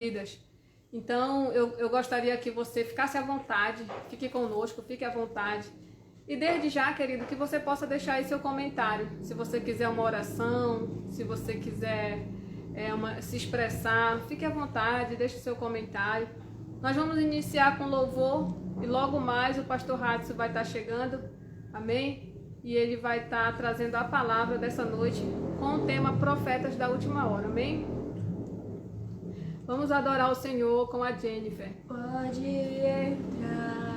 vidas. Então, eu gostaria que você ficasse à vontade, fique conosco, fique à vontade. E desde já, querido, que você possa deixar aí seu comentário. Se você quiser uma oração, se você quiser se expressar, fique à vontade, deixe seu comentário. Nós vamos iniciar com louvor e logo mais o pastor Radson vai estar chegando, amém? E ele vai estar trazendo a palavra dessa noite com o tema Profetas da Última Hora, amém? Vamos adorar o Senhor com a Jennifer. Pode entrar,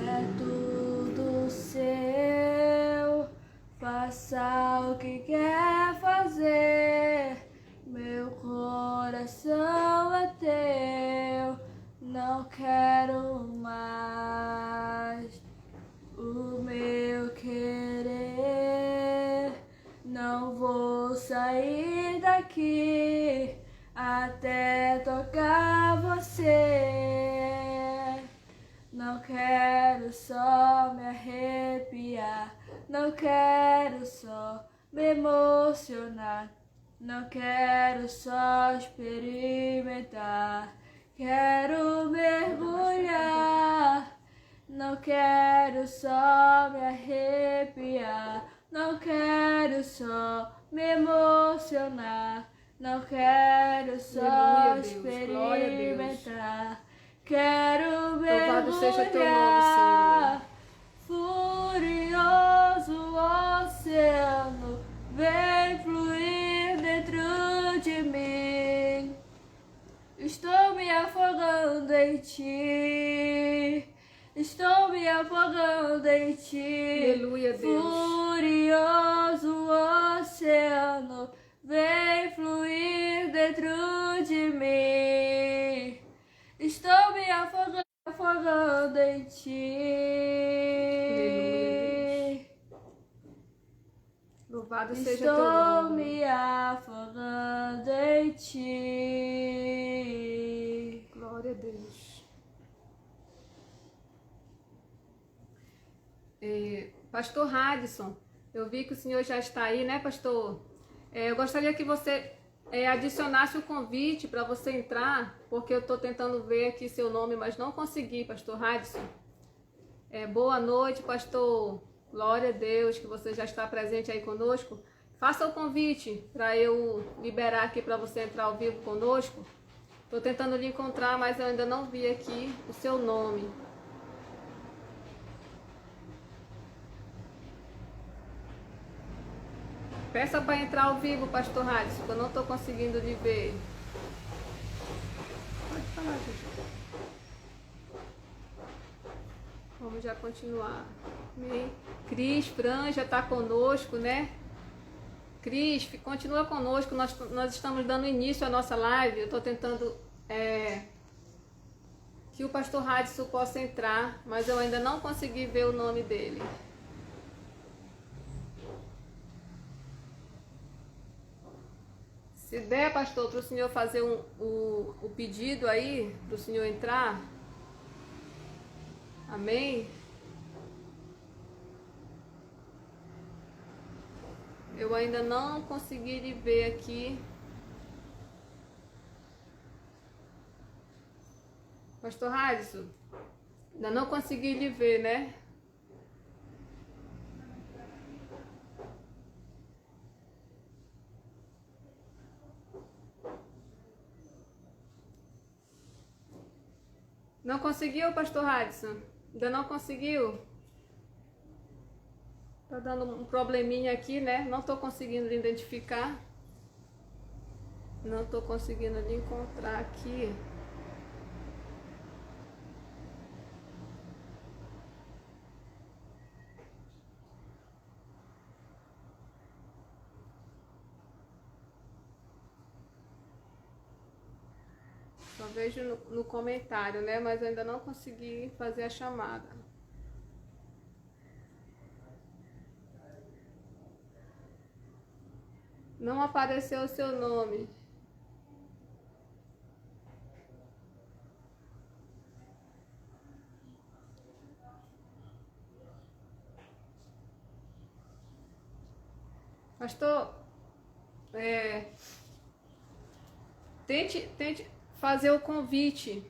é tudo seu, faça o que quer fazer, meu coração é teu, não quero mais o meu querer, não vou sair daqui até tocar você. Não quero só me arrepiar, não quero só me emocionar, não quero só experimentar, quero mergulhar. Não quero só me arrepiar, não quero só me emocionar, não quero só experimentar, quero mergulhar. Furioso oceano, vem fluir dentro de mim. Estou me afogando em ti. Estou me afogando em ti. Aleluia, Deus. Furioso oceano, vem fluir dentro de mim. Estou me afogando em ti. Aleluia, Deus. Louvado seja teu Estou nome. me afogando em ti. Glória a Deus. Pastor Radson, eu vi que o senhor já está aí, né, pastor? Eu gostaria que você adicionasse o convite para você entrar, porque eu estou tentando ver aqui seu nome, mas não consegui, pastor Radson. Boa noite, pastor. Glória a Deus que você já está presente aí conosco. Faça o convite para eu liberar aqui para você entrar ao vivo conosco. Estou tentando lhe encontrar, mas eu ainda não vi aqui o seu nome. Peça para entrar ao vivo, pastor Radson, que eu não estou conseguindo lhe ver. Pode falar, gente. Vamos já continuar. Amém. Cris, Fran já está conosco, né? Cris, continua conosco. Nós estamos dando início à nossa live. Eu estou tentando que o pastor Radson possa entrar, mas eu ainda não consegui ver o nome dele. Se der, pastor, para o senhor fazer o pedido aí, para o senhor entrar. Amém? Eu ainda não consegui lhe ver aqui. Pastor Radson, ainda não consegui lhe ver, né? Não conseguiu, pastor Radson? Ainda não conseguiu? Tá dando um probleminha aqui, né? Não tô conseguindo lhe identificar. Não tô conseguindo lhe encontrar aqui. Só vejo no comentário, né? Mas eu ainda não consegui fazer a chamada. Não apareceu o seu nome. Pastor, Tente fazer o convite.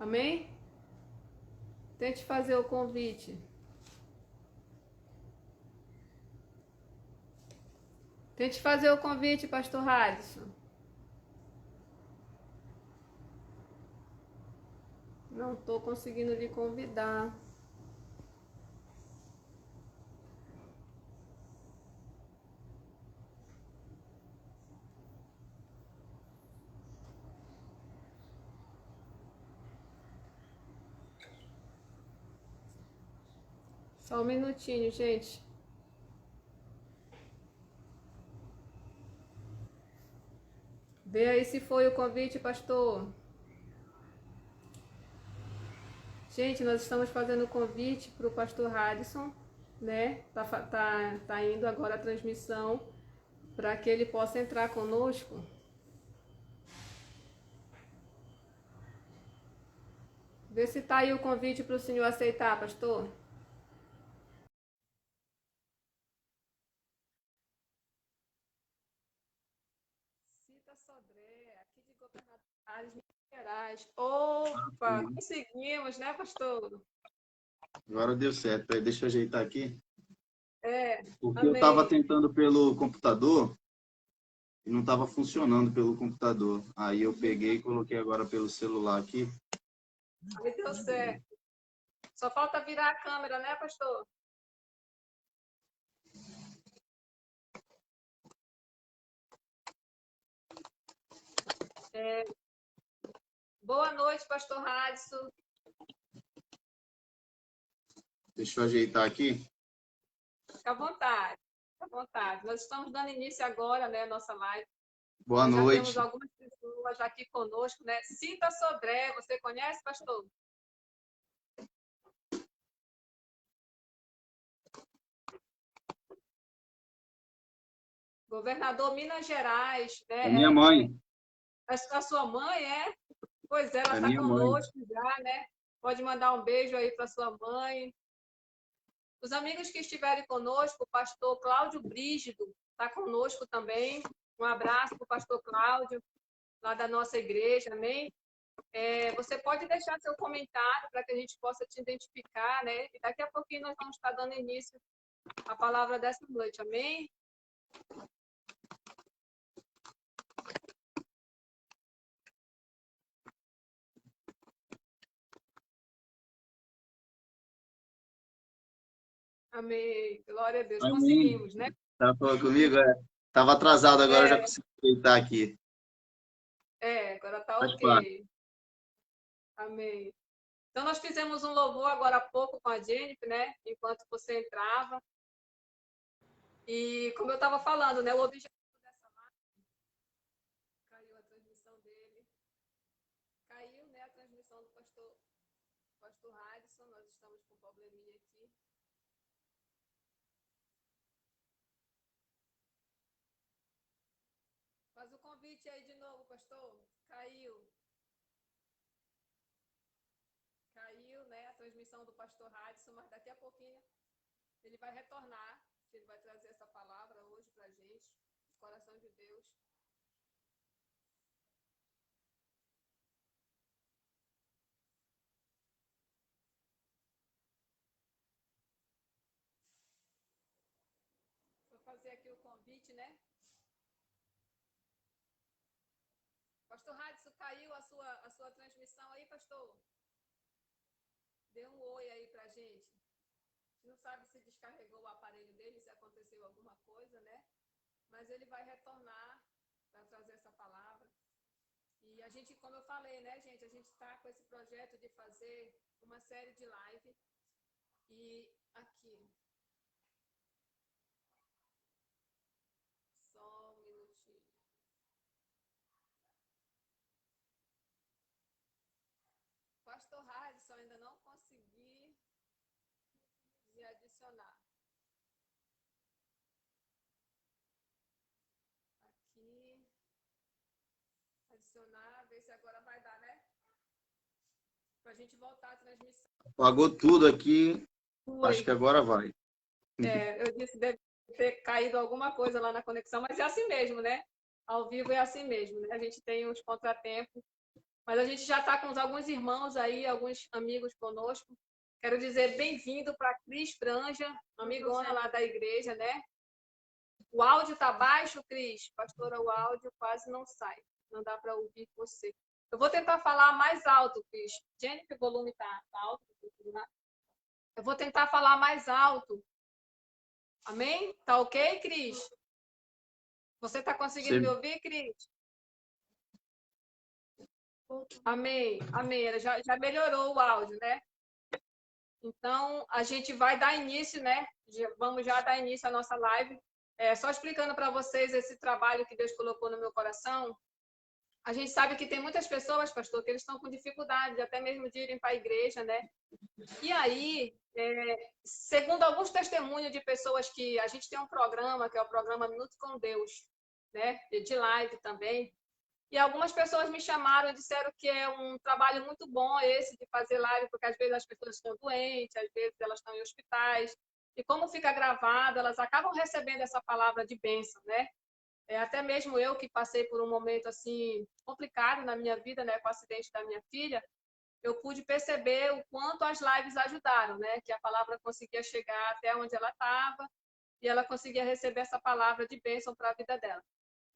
Amém? Tente fazer o convite. Tente fazer o convite, pastor Radisson. Não estou conseguindo lhe convidar. Só um minutinho, gente. Vê aí se foi o convite, pastor. Gente, nós estamos fazendo o convite para o pastor Radisson, né? Tá indo agora a transmissão para que ele possa entrar conosco. Vê se tá aí o convite para o senhor aceitar, pastor. Cita Sodré, aqui de Governadores, Minas Gerais. Opa, conseguimos, né, pastor? Agora deu certo. Peraí, deixa eu ajeitar aqui. Porque amém. eu estava tentando pelo computador e não estava funcionando pelo computador. Aí eu peguei e coloquei agora pelo celular aqui. Aí deu certo. Só falta virar a câmera, né, pastor? Boa noite, pastor Radisson. Deixa eu ajeitar aqui. Fica à vontade, fica à vontade. Nós estamos dando início agora, né, nossa live. Boa Nós já noite. temos algumas pessoas aqui conosco, né? Cita Sodré, você conhece, pastor? Governador Minas Gerais, né? É minha mãe. A sua mãe, é? Pois é, ela É está minha mãe. conosco já, né? Pode mandar um beijo aí para sua mãe. Os amigos que estiverem conosco, o pastor Cláudio Brígido está conosco também. Um abraço para o pastor Cláudio, lá da nossa igreja, amém? Você pode deixar seu comentário para que a gente possa te identificar, né? E daqui a pouquinho nós vamos estar dando início à palavra dessa noite, amém? Amém. Glória a Deus. Amém. Conseguimos, né? Tá falando comigo? Estava atrasado, agora eu já consegui ajeitar aqui. Agora está Pode ok. falar. Amém. Então, nós fizemos um louvor agora há pouco com a Jennifer, né? Enquanto você entrava. E, como eu estava falando, né? O objetivo dessa live... Caiu a transmissão dele. Caiu, né? A transmissão do pastor Radisson. Nós estamos com um probleminha aqui. Faz o convite aí de novo, pastor. Caiu. Caiu, né? A transmissão do pastor Radisson, mas daqui a pouquinho ele vai retornar. Ele vai trazer essa palavra hoje para a gente, do coração de Deus. Vou fazer aqui o convite, né? Pastor Radisson, caiu a sua transmissão aí, pastor? Dê um oi aí pra gente. A gente não sabe se descarregou o aparelho dele, se aconteceu alguma coisa, né? Mas ele vai retornar para trazer essa palavra. E a gente, como eu falei, né, gente? A gente está com esse projeto de fazer uma série de live. E aqui... Só um minutinho. Pastor Radisson, ainda não consegui me adicionar. Aqui. Adicionar, ver se agora vai dar, né? Pra gente voltar à transmissão. Apagou tudo aqui. Foi. Acho que agora vai. Eu disse deve ter caído alguma coisa lá na conexão, mas é assim mesmo, né? Ao vivo é assim mesmo, né? A gente tem uns contratempos, mas a gente já está com alguns irmãos aí, alguns amigos conosco. Quero dizer bem-vindo para Cris Franja, amigona lá da igreja, né? O áudio tá baixo, Cris? Pastora, o áudio quase não sai. Não dá para ouvir você. Eu vou tentar falar mais alto, Cris. Jennifer, o volume tá alto. Eu vou tentar falar mais alto. Amém? Tá ok, Cris? Você está conseguindo me ouvir, Cris? Amém, amém. Já melhorou o áudio, né? Então, a gente vai dar início, né? Vamos já dar início à nossa live. Só explicando para vocês esse trabalho que Deus colocou no meu coração. A gente sabe que tem muitas pessoas, pastor, que eles estão com dificuldade, até mesmo de irem para a igreja, né? E aí, segundo alguns testemunhos de pessoas que a gente tem um programa, que é o programa Minuto com Deus, né? De live também. E algumas pessoas me chamaram e disseram que é um trabalho muito bom esse de fazer live, porque às vezes as pessoas estão doentes, às vezes elas estão em hospitais. E como fica gravado, elas acabam recebendo essa palavra de bênção, né? Até mesmo eu que passei por um momento assim complicado na minha vida, né, com o acidente da minha filha, eu pude perceber o quanto as lives ajudaram, né? Que a palavra conseguia chegar até onde ela estava e ela conseguia receber essa palavra de bênção para a vida dela.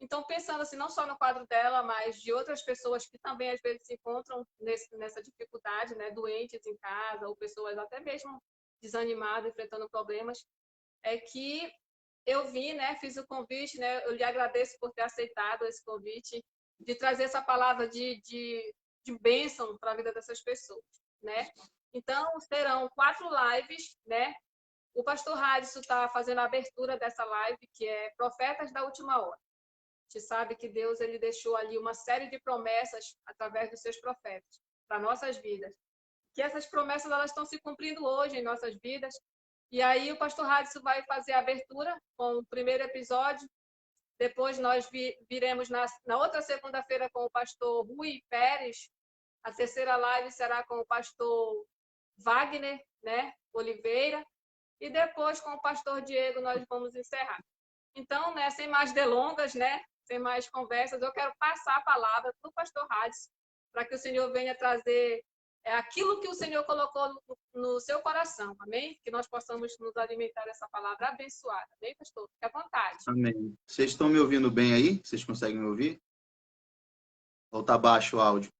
Então, pensando assim, não só no quadro dela, mas de outras pessoas que também às vezes se encontram nessa dificuldade, né, doentes em casa, ou pessoas até mesmo desanimadas, enfrentando problemas, é que eu vim, né, fiz o convite, né, eu lhe agradeço por ter aceitado esse convite, de trazer essa palavra de bênção para a vida dessas pessoas, né? Então, serão 4 lives, né? O pastor Radisson está fazendo a abertura dessa live, que é Profetas da Última Hora. A gente sabe que Deus ele deixou ali uma série de promessas através dos seus profetas para nossas vidas. Que essas promessas elas estão se cumprindo hoje em nossas vidas. E aí o pastor Radisson vai fazer a abertura com o primeiro episódio. Depois nós viremos na outra segunda-feira com o pastor Rui Pérez. A terceira live será com o pastor Wagner, né, Oliveira. E depois com o pastor Diego nós vamos encerrar. Então, né, sem mais delongas, né, sem mais conversas, eu quero passar a palavra para o pastor Radisson, para que o Senhor venha trazer aquilo que o Senhor colocou no seu coração, amém? Que nós possamos nos alimentar dessa palavra abençoada, amém, pastor? Fique à vontade. Amém. Vocês estão me ouvindo bem aí? Vocês conseguem me ouvir? Ou tá baixo o áudio?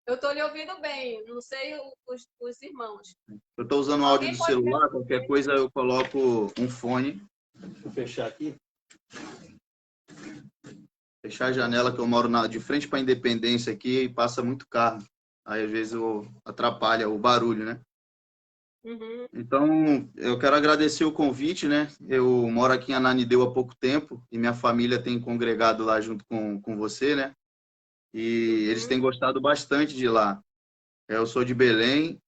Eu estou lhe ouvindo bem, não sei os irmãos. Eu estou usando o áudio do celular, qualquer coisa eu coloco um fone. Deixa eu fechar aqui. Fechar a janela, que eu moro de frente para a Independência aqui e passa muito carro. Aí, às vezes, atrapalha o barulho, né? Uhum. Então, eu quero agradecer o convite, né? Eu moro aqui em Ananindeua há pouco tempo e minha família tem congregado lá junto com você, né? E eles têm gostado bastante de lá. Eu sou de Belém,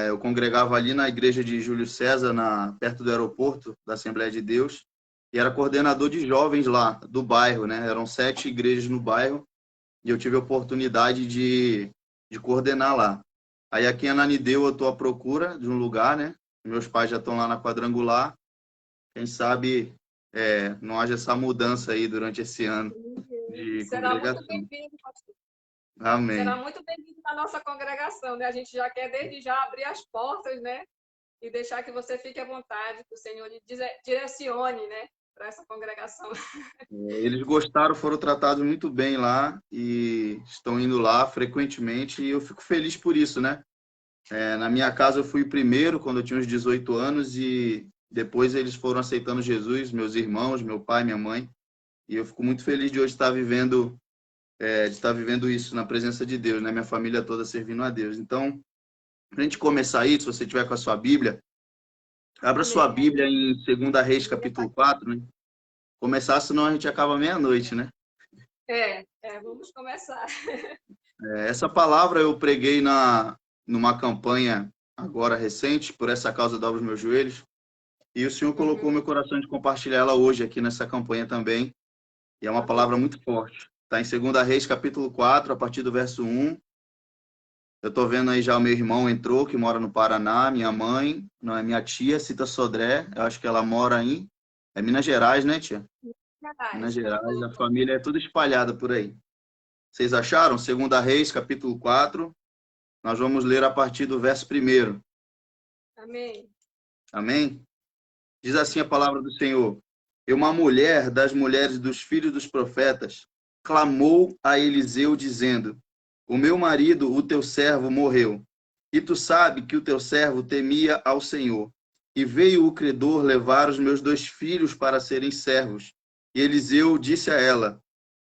eu congregava ali na igreja de Júlio César, perto do aeroporto da Assembleia de Deus, e era coordenador de jovens lá, do bairro, né? Eram 7 igrejas no bairro, e eu tive a oportunidade de coordenar lá. Aí aqui em Ananindeua eu estou à procura de um lugar, né? Meus pais já estão lá na Quadrangular. Quem sabe não haja essa mudança aí durante esse ano de Será congregação. muito bem-vindo, pastor. Amém. Será muito bem-vindo na nossa congregação, né? A gente já quer desde já abrir as portas, né? E deixar que você fique à vontade, que o Senhor lhe direcione, né? Para essa congregação. Eles gostaram, foram tratados muito bem lá e estão indo lá frequentemente e eu fico feliz por isso, né? Na minha casa eu fui o primeiro quando eu tinha uns 18 anos e depois eles foram aceitando Jesus, meus irmãos, meu pai, minha mãe, e eu fico muito feliz de hoje estar vivendo isso na presença de Deus, né? Minha família toda servindo a Deus. Então, para a gente começar isso, se você tiver com a sua Bíblia, abra sua Bíblia em 2 Reis, capítulo 4, né? Começar, senão a gente acaba meia-noite, né? Vamos começar. Essa palavra eu preguei numa campanha agora recente, por essa causa dobra os meus joelhos, e o Senhor colocou no meu coração de compartilhar ela hoje aqui nessa campanha também, e é uma palavra muito forte. Está em 2 Reis, capítulo 4, a partir do verso 1. Eu estou vendo aí já o meu irmão entrou, que mora no Paraná, minha mãe, não é minha tia, Cita Sodré, eu acho que ela mora em Minas Gerais, né, tia? Minas Gerais, a família é toda espalhada por aí. Vocês acharam? 2 Reis, capítulo 4. Nós vamos ler a partir do verso 1. Amém. Amém? Diz assim a palavra do Senhor. E uma mulher das mulheres dos filhos dos profetas clamou a Eliseu, dizendo: o meu marido, o teu servo, morreu. E tu sabe que o teu servo temia ao Senhor. E veio o credor levar os meus 2 filhos para serem servos. E Eliseu disse a ela: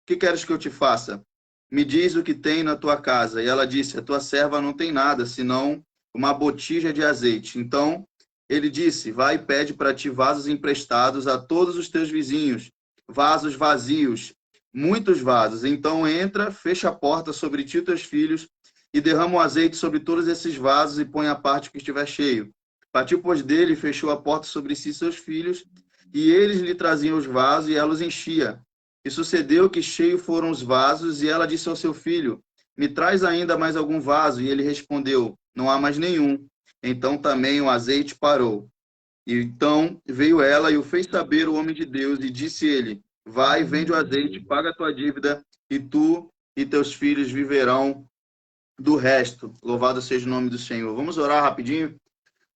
que queres que eu te faça? Me diz o que tem na tua casa. E ela disse: a tua serva não tem nada, senão uma botija de azeite. Então ele disse: vai e pede para ti vasos emprestados a todos os teus vizinhos, vasos vazios, muitos vasos. Então entra, fecha a porta sobre ti e teus filhos, e derrama o azeite sobre todos esses vasos, e põe a parte que estiver cheio. Partiu, pois, dele, e fechou a porta sobre si e seus filhos, e eles lhe traziam os vasos, e ela os enchia. E sucedeu que cheios foram os vasos, e ela disse ao seu filho: me traz ainda mais algum vaso. E ele respondeu: não há mais nenhum. Então também o azeite parou. E então veio ela e o fez saber o homem de Deus, e disse ele: vai, vende o azeite, paga a tua dívida, e tu e teus filhos viverão do resto. Louvado seja o nome do Senhor. Vamos orar rapidinho?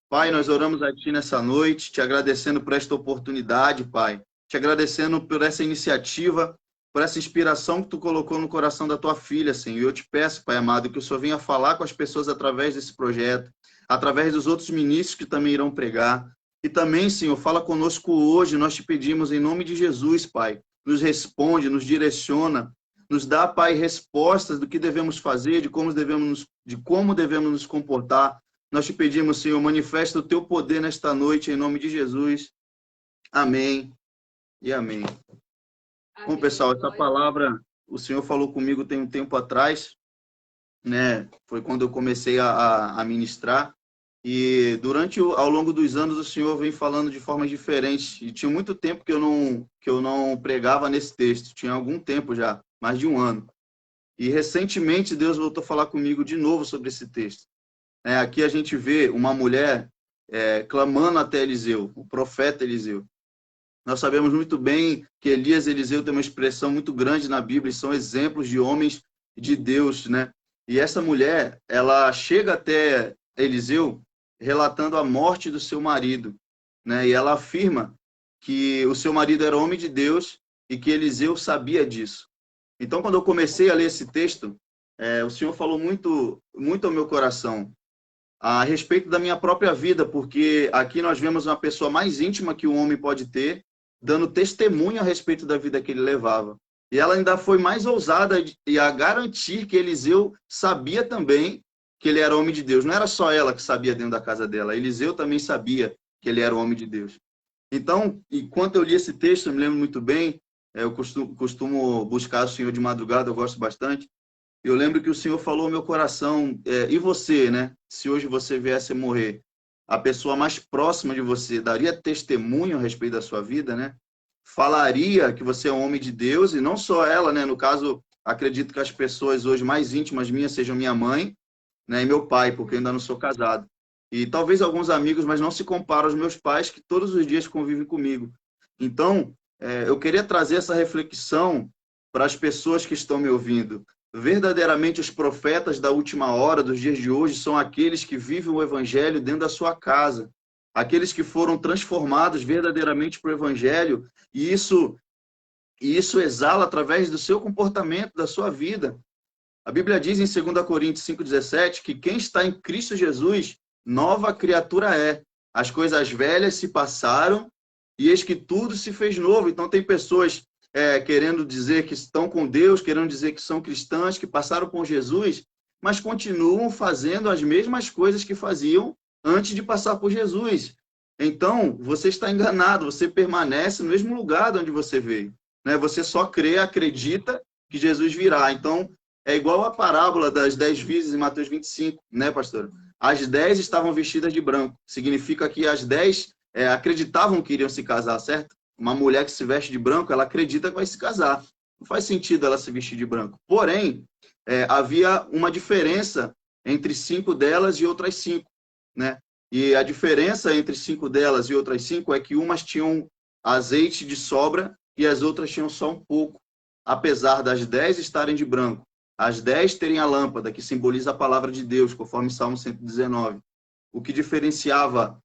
Pai, nós oramos a Ti nessa noite, te agradecendo por esta oportunidade, Pai. Te agradecendo por essa iniciativa, por essa inspiração que Tu colocou no coração da Tua filha, Senhor. E eu te peço, Pai amado, que o Senhor venha falar com as pessoas através desse projeto, através dos outros ministros que também irão pregar. E também, Senhor, fala conosco hoje, nós te pedimos em nome de Jesus, Pai. Nos responde, nos direciona, nos dá, Pai, respostas do que devemos fazer, de como devemos nos comportar. Nós te pedimos, Senhor, manifesta o teu poder nesta noite, em nome de Jesus. Amém e amém. Bom, pessoal, essa palavra o Senhor falou comigo tem um tempo atrás, né? Foi quando eu comecei a ministrar. E ao longo dos anos, o Senhor vem falando de formas diferentes. E tinha muito tempo que eu não pregava nesse texto. Tinha algum tempo já, mais de um ano. E recentemente Deus voltou a falar comigo de novo sobre esse texto. Aqui a gente vê uma mulher clamando até Eliseu, o profeta Eliseu. Nós sabemos muito bem que Elias e Eliseu têm uma expressão muito grande na Bíblia, e são exemplos de homens de Deus, né? E essa mulher, ela chega até Eliseu relatando a morte do seu marido, né? E ela afirma que o seu marido era homem de Deus e que Eliseu sabia disso. Então, quando eu comecei a ler esse texto, o Senhor falou muito, muito ao meu coração a respeito da minha própria vida, porque aqui nós vemos uma pessoa mais íntima que o homem pode ter, dando testemunho a respeito da vida que ele levava. E ela ainda foi mais ousada a garantir que Eliseu sabia também que ele era homem de Deus. Não era só ela que sabia dentro da casa dela, Eliseu também sabia que ele era o homem de Deus. Então, enquanto eu li esse texto, eu me lembro muito bem, eu costumo buscar o Senhor de madrugada, eu gosto bastante. Eu lembro que o Senhor falou ao meu coração, e você, né? Se hoje você viesse a morrer, a pessoa mais próxima de você daria testemunho a respeito da sua vida, né? Falaria que você é um homem de Deus, e não só ela, né? No caso, acredito que as pessoas hoje mais íntimas minhas sejam minha mãe, né? E meu pai, porque eu ainda não sou casado. E talvez alguns amigos, mas não se compara aos meus pais, que todos os dias convivem comigo. Então, eu queria trazer essa reflexão para as pessoas que estão me ouvindo. Verdadeiramente, os profetas da última hora, dos dias de hoje, são aqueles que vivem o evangelho dentro da sua casa. Aqueles que foram transformados verdadeiramente para o evangelho, e isso exala através do seu comportamento, da sua vida. A Bíblia diz em 2 Coríntios 5,17 que quem está em Cristo Jesus, nova criatura é. As coisas velhas se passaram e eis que tudo se fez novo. Então tem pessoas querendo dizer que estão com Deus, querendo dizer que são cristãs, que passaram com Jesus, mas continuam fazendo as mesmas coisas que faziam antes de passar por Jesus. Então, você está enganado, você permanece no mesmo lugar de onde você veio, né? Você só crê, acredita que Jesus virá. Então, é igual a parábola das 10 virgens em Mateus 25, né, pastor? As 10 estavam vestidas de branco. Significa que as 10 acreditavam que iriam se casar, certo? Uma mulher que se veste de branco, ela acredita que vai se casar. Não faz sentido ela se vestir de branco. Porém, havia uma diferença entre 5 delas e outras 5, né? E a diferença entre 5 delas e outras 5 é que umas tinham azeite de sobra e as outras tinham só um pouco, apesar das 10 estarem de branco, as 10 terem a lâmpada, que simboliza a palavra de Deus, conforme Salmo 119. O que diferenciava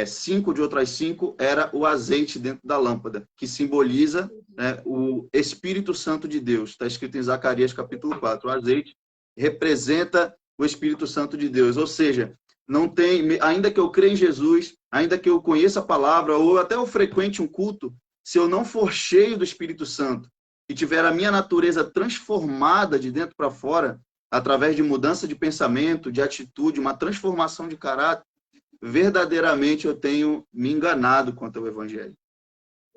5 de outras 5 era o azeite dentro da lâmpada, que simboliza, né, o Espírito Santo de Deus. Está escrito em Zacarias capítulo 4. O azeite representa o Espírito Santo de Deus. Ou seja, não tem, ainda que eu creia em Jesus, ainda que eu conheça a palavra, ou até eu frequente um culto, se eu não for cheio do Espírito Santo e tiver a minha natureza transformada de dentro para fora, através de mudança de pensamento, de atitude, uma transformação de caráter, verdadeiramente eu tenho me enganado quanto ao Evangelho.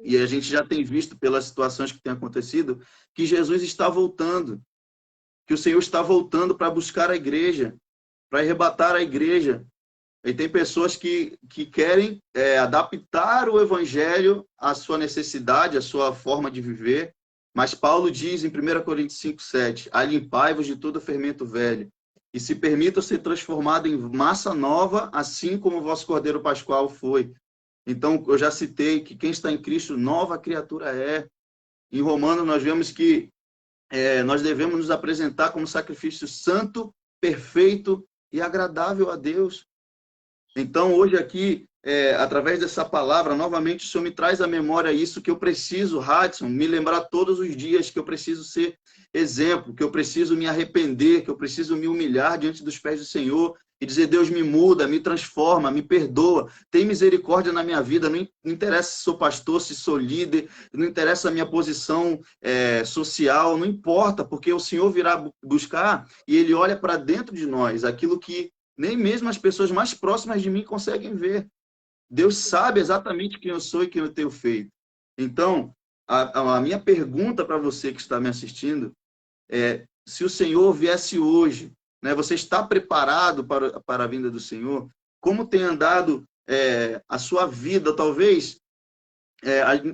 E a gente já tem visto pelas situações que têm acontecido que Jesus está voltando, que o Senhor está voltando para buscar a igreja, para arrebatar a igreja. E tem pessoas que querem adaptar o Evangelho à sua necessidade, à sua forma de viver. Mas Paulo diz em 1 Coríntios 5,7, alimpai-vos de todo fermento velho, e se permitam ser transformado em massa nova, assim como o vosso Cordeiro Pascual foi. Então, eu já citei que quem está em Cristo, nova criatura é. Em Romanos, nós vemos que nós devemos nos apresentar como sacrifício santo, perfeito e agradável a Deus. Então, hoje aqui, através dessa palavra, novamente o Senhor me traz à memória isso que eu preciso, Hudson, me lembrar todos os dias que eu preciso ser exemplo, que eu preciso me arrepender, que eu preciso me humilhar diante dos pés do Senhor e dizer, Deus, me muda, me transforma, me perdoa, tem misericórdia na minha vida, não interessa se sou pastor, se sou líder, não interessa a minha posição social, não importa, porque o Senhor virá buscar e Ele olha para dentro de nós, aquilo que nem mesmo as pessoas mais próximas de mim conseguem ver. Deus sabe exatamente quem eu sou e quem eu tenho feito. Então, a minha pergunta para você que está me assistindo é, se o Senhor viesse hoje, né, você está preparado para a vinda do Senhor? Como tem andado a sua vida? Talvez,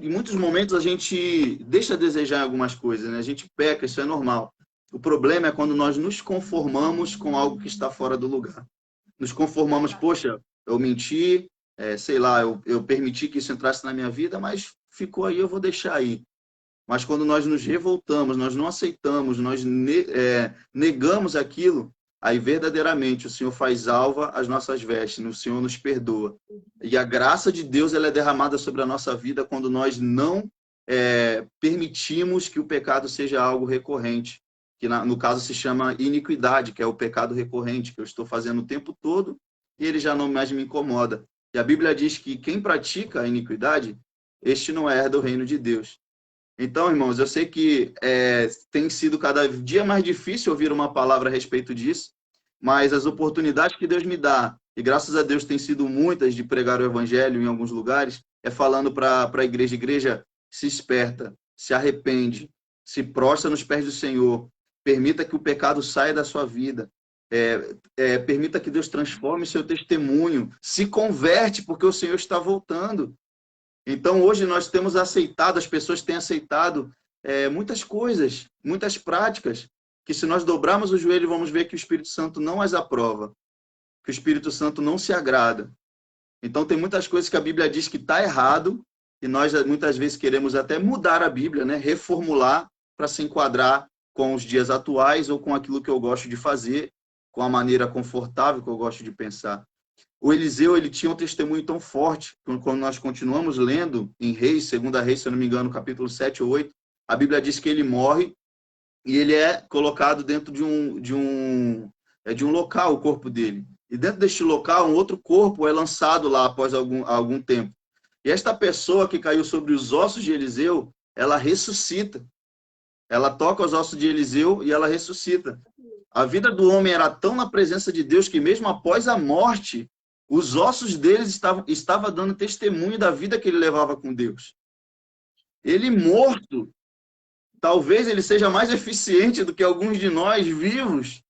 em muitos momentos, a gente deixa a desejar algumas coisas, né? A gente peca, isso é normal. O problema é quando nós nos conformamos com algo que está fora do lugar. Nos conformamos, poxa, eu menti, sei lá, eu permiti que isso entrasse na minha vida, mas ficou aí, eu vou deixar aí. Mas quando nós nos revoltamos, nós não aceitamos, nós negamos aquilo, aí verdadeiramente o Senhor faz alva às nossas vestes, o Senhor nos perdoa. E a graça de Deus ela é derramada sobre a nossa vida quando nós não permitimos que o pecado seja algo recorrente, que no caso se chama iniquidade, que é o pecado recorrente, que eu estou fazendo o tempo todo e ele já não mais me incomoda. E a Bíblia diz que quem pratica a iniquidade, este não herda o reino de Deus. Então, irmãos, eu sei que tem sido cada dia mais difícil ouvir uma palavra a respeito disso, mas as oportunidades que Deus me dá, e graças a Deus tem sido muitas de pregar o evangelho em alguns lugares, é falando para a igreja, se esperta, se arrepende, se prostra nos pés do Senhor, permita que o pecado saia da sua vida, permita que Deus transforme seu testemunho, se converte porque o Senhor está voltando. Então, hoje nós temos aceitado, as pessoas têm aceitado muitas coisas, muitas práticas, que se nós dobrarmos o joelho, vamos ver que o Espírito Santo não as aprova, que o Espírito Santo não se agrada. Então, tem muitas coisas que a Bíblia diz que está errado, e nós muitas vezes queremos até mudar a Bíblia, né? Reformular para se enquadrar com os dias atuais ou com aquilo que eu gosto de fazer, com a maneira confortável que eu gosto de pensar. O Eliseu, ele tinha um testemunho tão forte, quando nós continuamos lendo em Reis, 2 Reis, se eu não me engano, capítulo 7 ou 8, a Bíblia diz que ele morre e ele é colocado dentro de um local, o corpo dele. E dentro deste local, um outro corpo é lançado lá após algum tempo. E esta pessoa que caiu sobre os ossos de Eliseu, ela ressuscita. Ela toca os ossos de Eliseu e ela ressuscita. A vida do homem era tão na presença de Deus que mesmo após a morte, os ossos deles estavam dando testemunho da vida que ele levava com Deus. Ele morto, talvez ele seja mais eficiente do que alguns de nós vivos.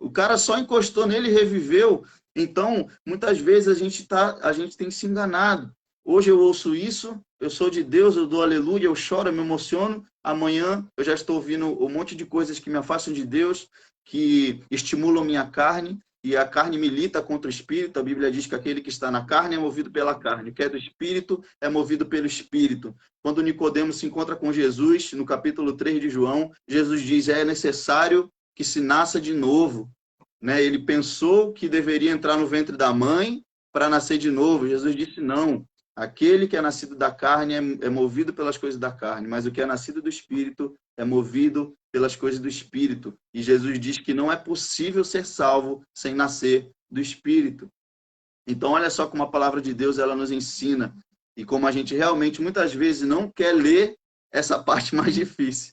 O cara só encostou nele e reviveu. Então, muitas vezes a gente tem se enganado. Hoje eu ouço isso, eu sou de Deus, eu dou aleluia, eu choro, eu me emociono. Amanhã eu já estou ouvindo um monte de coisas que me afastam de Deus, que estimulam minha carne. e a carne milita contra o espírito. A Bíblia diz que aquele que está na carne é movido pela carne, o que é do espírito é movido pelo espírito. Quando Nicodemo se encontra com Jesus, no capítulo 3 de João, Jesus diz: é necessário que se nasça de novo. Né? Ele pensou que deveria entrar no ventre da mãe para nascer de novo. Jesus disse: não, aquele que é nascido da carne é movido pelas coisas da carne, mas o que é nascido do espírito é movido pelas coisas do espírito. E Jesus diz que não é possível ser salvo sem nascer do espírito. Então, olha só como a palavra de Deus ela nos ensina e como a gente realmente muitas vezes não quer ler essa parte mais difícil.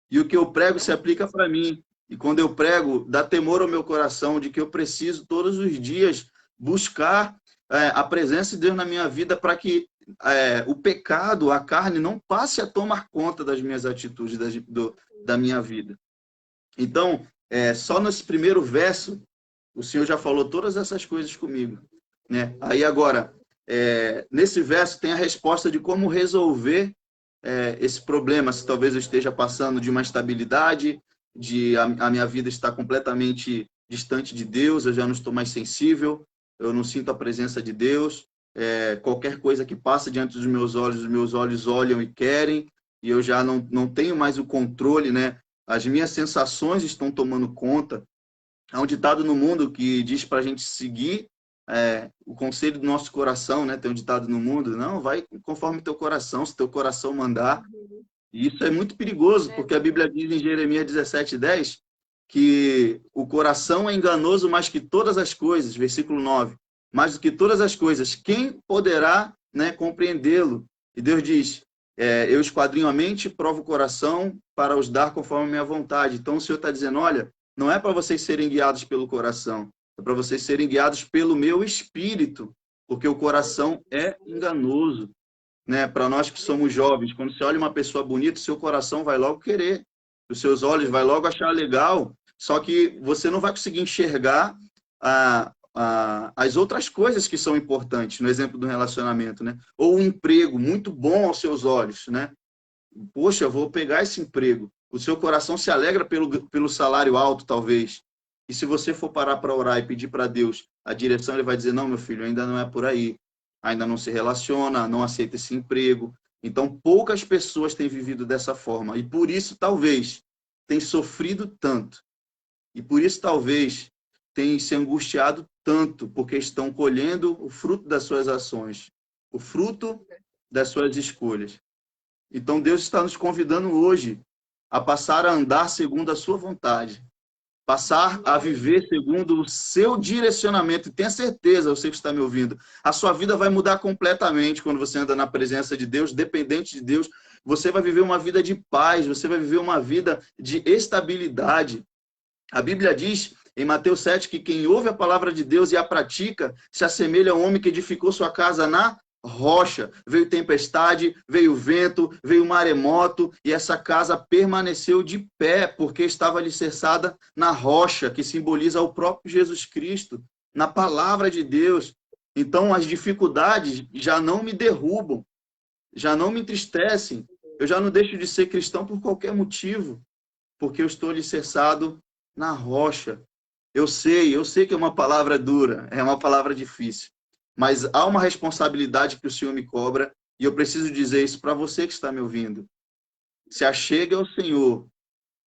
E o que eu prego se aplica para mim. E quando eu prego, dá temor ao meu coração de que eu preciso todos os dias buscar a presença de Deus na minha vida para que o pecado, a carne, não passe a tomar conta das minhas atitudes, da minha vida. Então, só nesse primeiro verso, o Senhor já falou todas essas coisas comigo. Né? Aí agora, nesse verso tem a resposta de como resolver esse problema, se talvez eu esteja passando de uma instabilidade, a minha vida está completamente distante de Deus, eu já não estou mais sensível, eu não sinto a presença de Deus, qualquer coisa que passa diante dos meus olhos olham e querem, e eu já não tenho mais o controle, né? As minhas sensações estão tomando conta. Há um ditado no mundo que diz para a gente seguir o conselho do nosso coração, né? Tem um ditado no mundo: não, vai conforme teu coração, se teu coração mandar. E isso é muito perigoso, porque a Bíblia diz em Jeremias 17:10 que o coração é enganoso mais que todas as coisas, versículo 9. Mais do que todas as coisas, quem poderá, né, compreendê-lo? E Deus diz: eu esquadrinho a mente, provo o coração para os dar conforme a minha vontade. Então o Senhor está dizendo: olha, não é para vocês serem guiados pelo coração, é para vocês serem guiados pelo meu espírito, porque o coração é enganoso. Né? Para nós que somos jovens, quando você olha uma pessoa bonita, o seu coração vai logo querer, os seus olhos vai logo achar legal, só que você não vai conseguir enxergar as outras coisas que são importantes, no exemplo do relacionamento, né? Ou um emprego muito bom aos seus olhos, né? Poxa, eu vou pegar esse emprego. O seu coração se alegra pelo salário alto, talvez. E se você for parar para orar e pedir para Deus a direção, ele vai dizer: não, meu filho, ainda não é por aí. Ainda não se relaciona, não aceita esse emprego. Então, poucas pessoas têm vivido dessa forma. E por isso, talvez, têm sofrido tanto. E por isso, talvez, têm se angustiado tanto, porque estão colhendo o fruto das suas ações, o fruto das suas escolhas. Então, Deus está nos convidando hoje a passar a andar segundo a sua vontade, passar a viver segundo o seu direcionamento. E tenha certeza, você que está me ouvindo, a sua vida vai mudar completamente quando você anda na presença de Deus, dependente de Deus. Você vai viver uma vida de paz, você vai viver uma vida de estabilidade. A Bíblia diz em Mateus 7 que quem ouve a palavra de Deus e a pratica se assemelha a um homem que edificou sua casa na rocha. Veio tempestade, veio vento, veio maremoto, e essa casa permaneceu de pé, porque estava alicerçada na rocha, que simboliza o próprio Jesus Cristo, na palavra de Deus. Então, as dificuldades já não me derrubam, já não me entristecem, eu já não deixo de ser cristão por qualquer motivo, porque eu estou alicerçado na rocha. Eu sei que é uma palavra dura, é uma palavra difícil, mas há uma responsabilidade que o Senhor me cobra, e eu preciso dizer isso para você que está me ouvindo. Se achegue ao Senhor,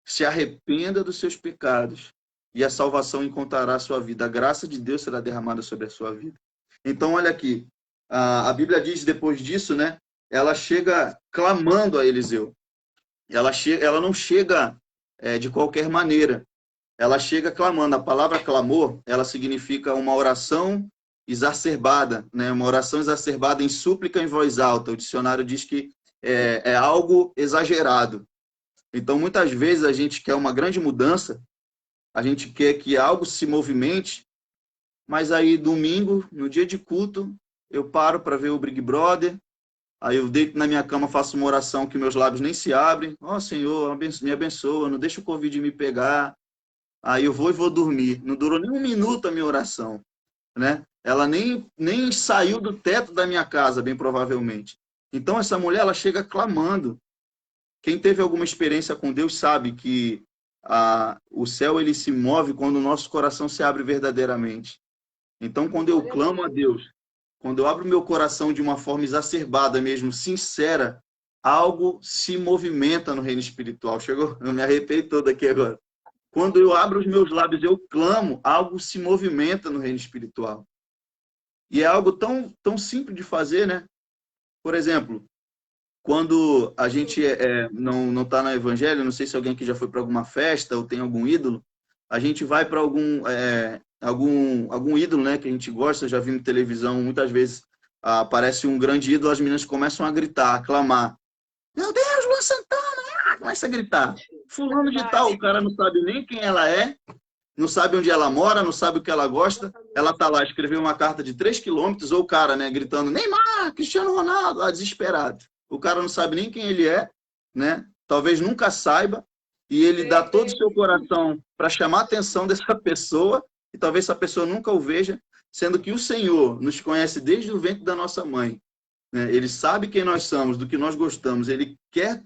se arrependa dos seus pecados, e a salvação encontrará a sua vida. A graça de Deus será derramada sobre a sua vida. Então, olha aqui, a Bíblia diz depois disso, né? Ela chega clamando a Eliseu. Ela não chega de qualquer maneira. Ela chega clamando. A palavra clamor, ela significa uma oração exacerbada, né? Uma oração exacerbada em súplica em voz alta. O dicionário diz que é algo exagerado. Então, muitas vezes a gente quer uma grande mudança, a gente quer que algo se movimente, mas aí domingo, no dia de culto, eu paro para ver o Big Brother, aí eu deito na minha cama, faço uma oração que meus lábios nem se abrem. Ó, Senhor, me abençoa, não deixa o Covid me pegar. Aí eu vou dormir. Não durou nem um minuto a minha oração, né? Ela nem saiu do teto da minha casa, bem provavelmente. Então, essa mulher, ela chega clamando. Quem teve alguma experiência com Deus sabe que o céu ele se move quando o nosso coração se abre verdadeiramente. Então, quando eu clamo a Deus, quando eu abro meu coração de uma forma exacerbada mesmo, sincera, algo se movimenta no reino espiritual. Chegou? Eu me arrepiei todo aqui agora. Quando eu abro os meus lábios, eu clamo, algo se movimenta no reino espiritual. E é algo tão simples de fazer, né? Por exemplo, quando a gente não está no evangelho, não sei se alguém aqui já foi para alguma festa ou tem algum ídolo, a gente vai para algum ídolo, né, que a gente gosta. Eu já vi na televisão, muitas vezes aparece um grande ídolo, as meninas começam a gritar, a clamar. Meu Deus, Luan Santana! Começa a gritar. Fulano de tal, o cara não sabe nem quem ela é, não sabe onde ela mora, não sabe o que ela gosta. Ela tá lá, escreveu uma carta de 3 quilômetros, ou o cara, né, gritando, Neymar, Cristiano Ronaldo, lá, desesperado. O cara não sabe nem quem ele é, né? Talvez nunca saiba, e ele dá todo o seu coração para chamar a atenção dessa pessoa, e talvez essa pessoa nunca o veja, sendo que o Senhor nos conhece desde o ventre da nossa mãe. Né? Ele sabe quem nós somos, do que nós gostamos, ele quer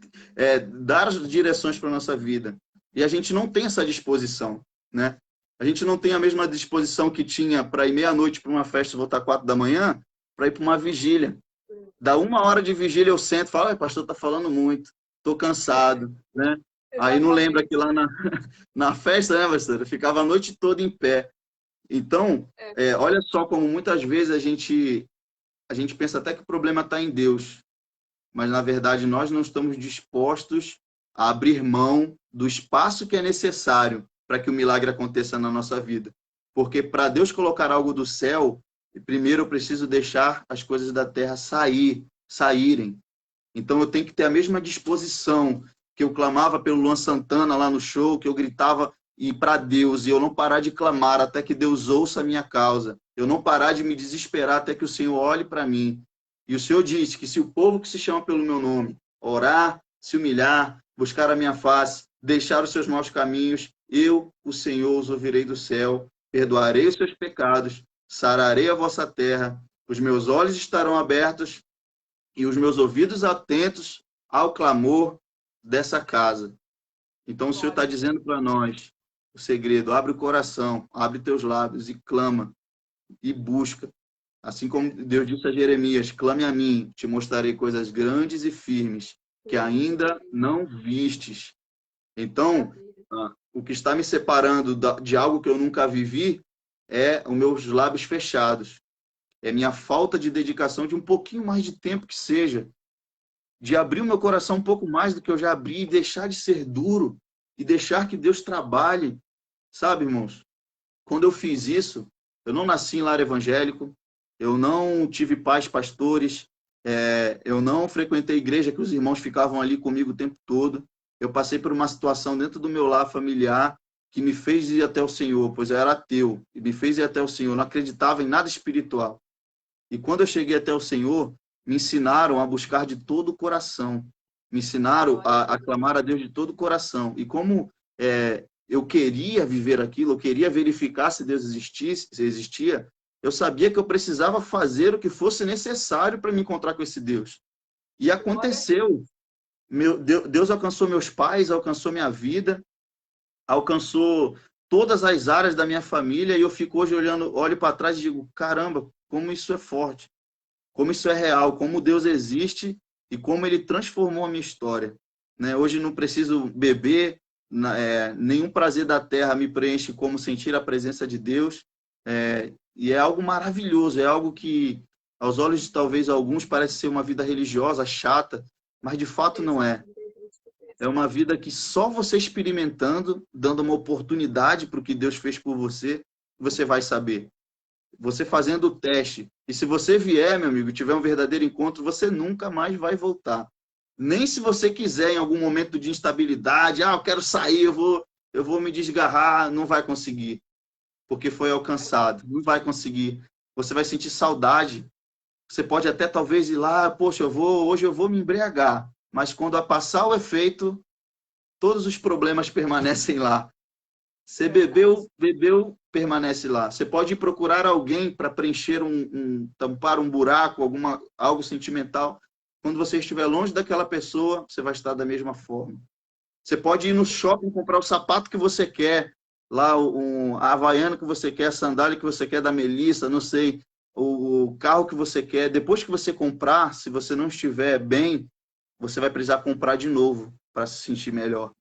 dar as direções para a nossa vida. E a gente não tem essa disposição, né? A gente não tem a mesma disposição que tinha para ir meia-noite para uma festa e voltar 4 da manhã, para ir para uma vigília. Dá 1 hora de vigília, eu sento e falo, pastor, tá falando muito, tô cansado, né? Aí não lembra que lá na festa, né, pastor? Eu ficava a noite toda em pé. Então, olha só como muitas vezes a gente pensa até que o problema está em Deus, mas na verdade nós não estamos dispostos a abrir mão do espaço que é necessário para que o milagre aconteça na nossa vida. Porque para Deus colocar algo do céu, primeiro eu preciso deixar as coisas da terra saírem. Então eu tenho que ter a mesma disposição que eu clamava pelo Luan Santana lá no show, que eu gritava e para Deus, e eu não parar de clamar até que Deus ouça a minha causa. Eu não parar de me desesperar até que o Senhor olhe para mim. E o Senhor disse que se o povo que se chama pelo meu nome orar, se humilhar, buscar a minha face, deixar os seus maus caminhos, eu, o Senhor, os ouvirei do céu, perdoarei os seus pecados, sararei a vossa terra, os meus olhos estarão abertos e os meus ouvidos atentos ao clamor dessa casa. Então o Senhor está dizendo para nós o segredo: abre o coração, abre teus lábios e clama e busca. Assim como Deus disse a Jeremias, clame a mim, te mostrarei coisas grandes e firmes que ainda não vistes. Então, o que está me separando de algo que eu nunca vivi é os meus lábios fechados. É minha falta de dedicação de um pouquinho mais de tempo que seja, de abrir o meu coração um pouco mais do que eu já abri, e deixar de ser duro, e deixar que Deus trabalhe. Sabe, irmãos? Quando eu fiz isso, eu não nasci em lar evangélico, eu não tive pais pastores, eu não frequentei igreja que os irmãos ficavam ali comigo o tempo todo. Eu passei por uma situação dentro do meu lar familiar que me fez ir até o Senhor, pois eu era ateu, e me fez ir até o Senhor, não acreditava em nada espiritual. E quando eu cheguei até o Senhor, me ensinaram a buscar de todo o coração, me ensinaram a clamar a Deus de todo o coração. E como eu queria viver aquilo, eu queria verificar se Deus existia, eu sabia que eu precisava fazer o que fosse necessário para me encontrar com esse Deus. E aconteceu. Deus alcançou meus pais, alcançou minha vida, alcançou todas as áreas da minha família, e eu fico hoje olho para trás e digo, caramba, como isso é forte, como isso é real, como Deus existe e como Ele transformou a minha história. Né? Hoje não preciso beber, nenhum prazer da terra me preenche como sentir a presença de Deus, e é algo maravilhoso, é algo que, aos olhos de talvez alguns, parece ser uma vida religiosa, chata, mas de fato não é. É uma vida que só você experimentando, dando uma oportunidade para o que Deus fez por você, você vai saber. Você fazendo o teste. E se você vier, meu amigo, tiver um verdadeiro encontro, você nunca mais vai voltar. Nem se você quiser, em algum momento de instabilidade, eu quero sair, eu vou me desgarrar, não vai conseguir. Porque foi alcançado. Não vai conseguir. Você vai sentir saudade. Você pode até talvez ir lá, poxa, hoje eu vou me embriagar. Mas quando passar o efeito, todos os problemas permanecem lá. Você bebeu, permanece lá. Você pode procurar alguém para preencher tampar um buraco, algo sentimental. Quando você estiver longe daquela pessoa, você vai estar da mesma forma. Você pode ir no shopping comprar o sapato que você quer, lá a havaiana que você quer, a sandália que você quer da Melissa, não sei, o carro que você quer. Depois que você comprar, se você não estiver bem, você vai precisar comprar de novo para se sentir melhor.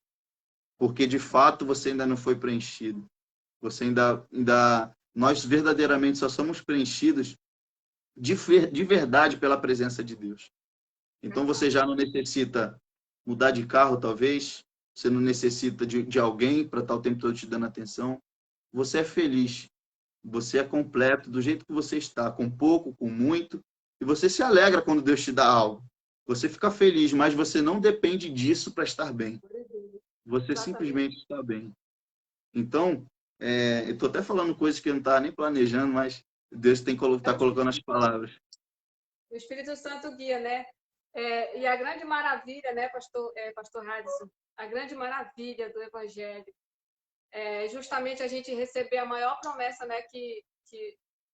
Porque, de fato, você ainda não foi preenchido. Você nós verdadeiramente só somos preenchidos de verdade pela presença de Deus. Então, você já não necessita mudar de carro, talvez. Você não necessita de alguém para estar o tempo todo te dando atenção. Você é feliz. Você é completo do jeito que você está, com pouco, com muito. E você se alegra quando Deus te dá algo. Você fica feliz, mas você não depende disso para estar bem. Você simplesmente está bem. Então, eu estou até falando coisas que eu não estava nem planejando, mas Deus está colocando as palavras. O Espírito Santo guia, né? E a grande maravilha, né, pastor Radisson? A grande maravilha do Evangelho é justamente a gente receber a maior promessa, né, que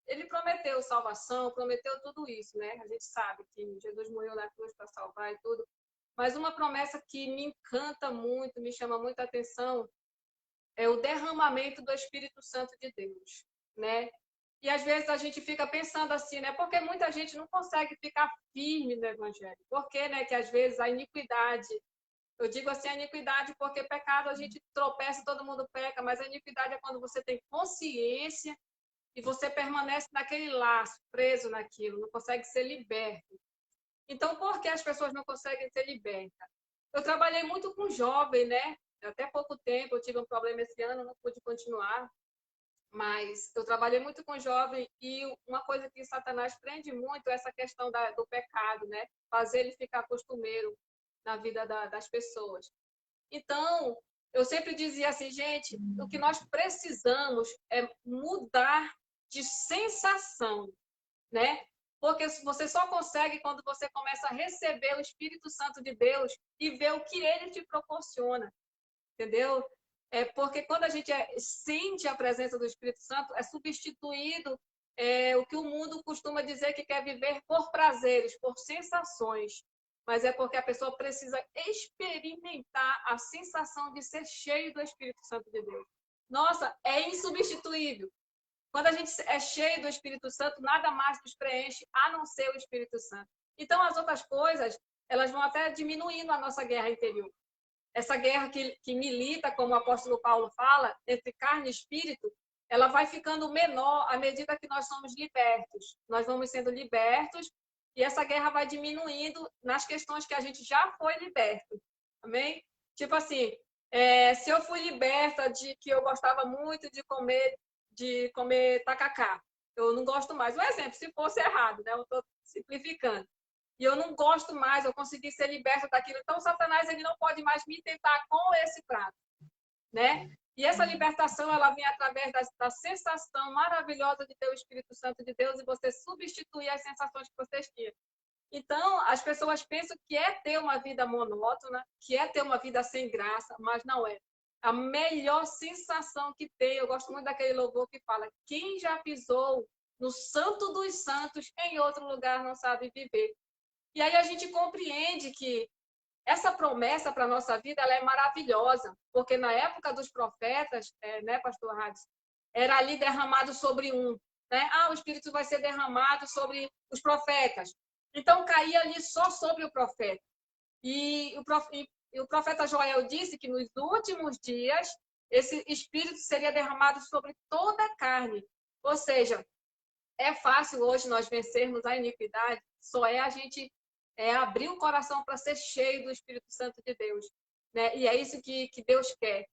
ele prometeu salvação, prometeu tudo isso, né? A gente sabe que Jesus morreu na cruz para salvar e tudo. Mas uma promessa que me encanta muito, me chama muita atenção, é o derramamento do Espírito Santo de Deus, né? E às vezes a gente fica pensando assim, né? Porque muita gente não consegue ficar firme no Evangelho. Por quê, né? Que às vezes a iniquidade, eu digo assim, a iniquidade porque pecado a gente tropeça, todo mundo peca, mas a iniquidade é quando você tem consciência e você permanece naquele laço, preso naquilo, não consegue ser liberto. Então, por que as pessoas não conseguem ser libertas? Eu trabalhei muito com jovem, né? Até pouco tempo, eu tive um problema esse ano, não pude continuar, mas eu trabalhei muito com jovem e uma coisa que Satanás prende muito é essa questão do pecado, né? Fazer ele ficar costumeiro na vida das pessoas. Então, eu sempre dizia assim, gente, o que nós precisamos é mudar de sensação, né? Porque você só consegue quando você começa a receber o Espírito Santo de Deus e ver o que ele te proporciona, entendeu? Porque quando a gente sente a presença do Espírito Santo, é substituído o que o mundo costuma dizer que quer viver por prazeres, por sensações. Mas é porque a pessoa precisa experimentar a sensação de ser cheio do Espírito Santo de Deus. Nossa, é insubstituível. Quando a gente é cheio do Espírito Santo, nada mais nos preenche a não ser o Espírito Santo. Então, as outras coisas, elas vão até diminuindo a nossa guerra interior. Essa guerra que milita, como o apóstolo Paulo fala, entre carne e espírito, ela vai ficando menor à medida que nós somos libertos. Nós vamos sendo libertos e essa guerra vai diminuindo nas questões que a gente já foi liberto. Amém? Tipo assim, se eu fui liberta de que eu gostava muito de comer tacacá, eu não gosto mais. Um exemplo, se fosse errado, né? Eu estou simplificando. E eu não gosto mais, eu consegui ser liberta daquilo. Então, Satanás ele não pode mais me tentar com esse prato, né? E essa libertação, ela vem através da sensação maravilhosa de ter o Espírito Santo de Deus e você substituir as sensações que você tinha. Então, as pessoas pensam que é ter uma vida monótona, que é ter uma vida sem graça, mas não é. A melhor sensação que tem, eu gosto muito daquele louvor que fala: quem já pisou no Santo dos Santos, em outro lugar não sabe viver. E aí a gente compreende que essa promessa para a nossa vida ela é maravilhosa, porque na época dos profetas, né, pastor Radis, era ali derramado sobre né? O Espírito vai ser derramado sobre os profetas. Então caía ali só sobre o profeta. E o profeta Joel disse que nos últimos dias esse Espírito seria derramado sobre toda a carne. Ou seja, é fácil hoje nós vencermos a iniquidade, só é a gente abrir o coração para ser cheio do Espírito Santo de Deus, né? E é isso que Deus quer.